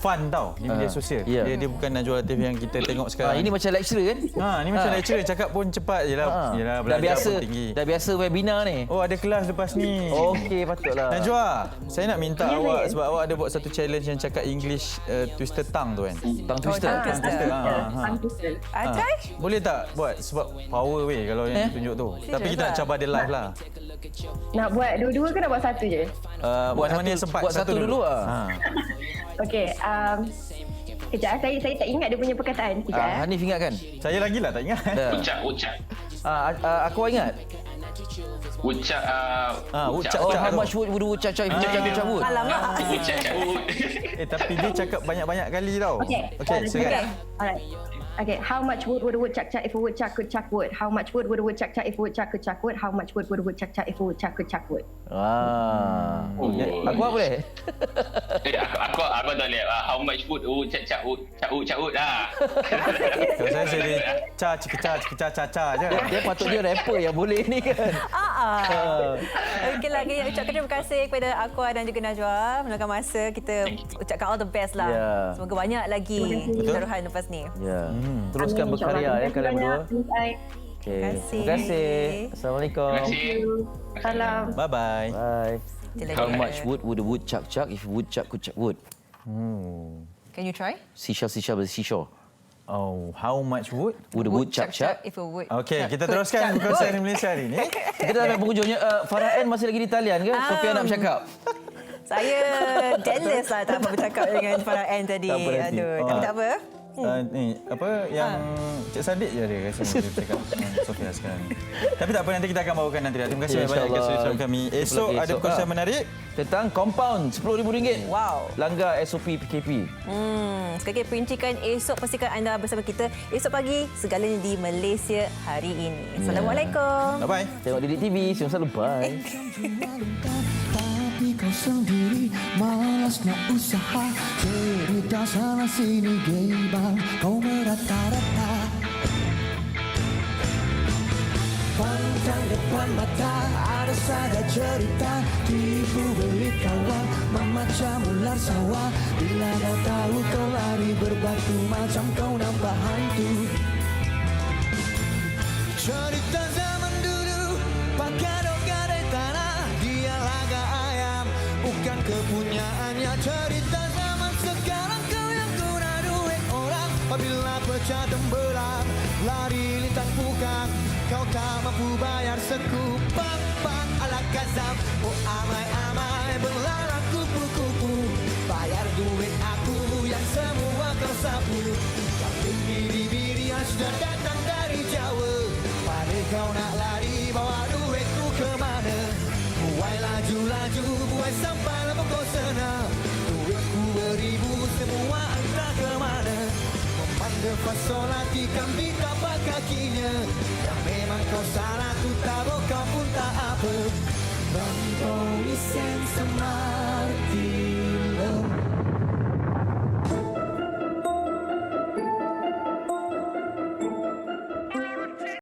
fun tau di media sosial. Dia bukan Najwa Latif yang kita tengok sekarang. Ini macam lecturer kan? Ni macam lecturer, cakap pun cepat jelah. Yalah, belajar pun tinggi. Dah biasa webinar ni. Oh, ada kelas lepas ni. Okey, patutlah. Najwa, saya nak minta awak sebab awak ada buat satu challenge yang cakap English twister tongue tu kan. Tongue twister. Boleh tak buat sebab power weh kalau yang tunjuk tu. Tapi kita nak cabar dia live lah. Nak buat dua-dua ke nak buat satu je? Buat mana yang sempat. Buat satu dulu lah. Okey, kejap, saya tak ingat dia punya perkataan. Hanif ingat kan? Saya lagi lah tak ingat. Ucap. Aku ingat. Ucap. How much would ucap would? Alamak. Ucap. Tapi dia cakap banyak-banyak kali tau. Okey, silakan. Alright. Okay, how much wood would a woodchuck chuck if a woodchuck could chuck wood? How much wood would a woodchuck chuck if a woodchuck could chuck wood? How much wood would a woodchuck chuck if a woodchuck could chuck wood? Aku apa boleh? Aku tak boleh. How much wood chuck wood lah. Kalau saya jadi ca je. Dia patutnya rapper yang boleh ni kan. Okeylah, kita ucapkan terima kasih kepada Aqua dan juga Najwa meluangkan masa. Kita ucapkan all the best lah. Semoga banyak lagi taruhan lepas ni. Teruskan berkarya ya kalian berdua. Okay. Terima kasih. Assalamualaikum. Terima kasih. Salam. Bye-bye. Bye. How much wood would a woodchuck chuck if a woodchuck could chuck wood? Can you try? Seashell by the seashore. Oh, how much wood would a woodchuck chuck? If a wood. Okey, kita teruskan perkongsian di Malaysia hari ini. Kita dah sampai penghujungnya. Farah N masih lagi di talian ke? Sofia nak bercakap. Saya jealous lah tak apa bercakap dengan Farah N tadi. Aduh, tapi tak apa. Ni apa yang Cik Sadiq je dia rasa dia cakap Sofia sekarang. Tapi tak apa, nanti kita akan bawakan nanti. Terima kasih banyak kepada kami. Esok ada perkongsian menarik tentang kompaun RM10,000. Wow. Langgar SOP PKP. Sekali lagi perincikan esok, pastikan anda bersama kita esok pagi segalanya di Malaysia hari ini. Assalamualaikum. Bye bye. Tengok Didik TV. Selalu bye. Tapi kau sendiri malas nak usaha, cerita sana sini gembang kau merata-rata. Pandang depan mata ada saja cerita, tipu beli kawan memacam ular sawah. Bila kau tahu kau lari berbatu macam kau nampak hantu. Cerita zaman dulu pakai gadai tanah, dia laga ayam bukan kepunyaannya. Cerita zaman sekarang kau yang guna duit orang, apabila pecah tembelang lari lintang pukang. Kau tak mampu bayar sekupang bang ala kazam. Oh amai-amai belalang kupu-kupu, bayar duit aku yang semua kau sapu. Kambing biri-biri yang sudah datang dari Jawa, pada kau nak lari bawa duitku ke mana? Buai laju-laju, buai sampai lah pokok sana. Duitku beribu semua entah ke mana. Memanda fasolati kambing tapak kakinya. Yang memang kau salah, ku tahu kau pun tak apa. Bang polisi yang sama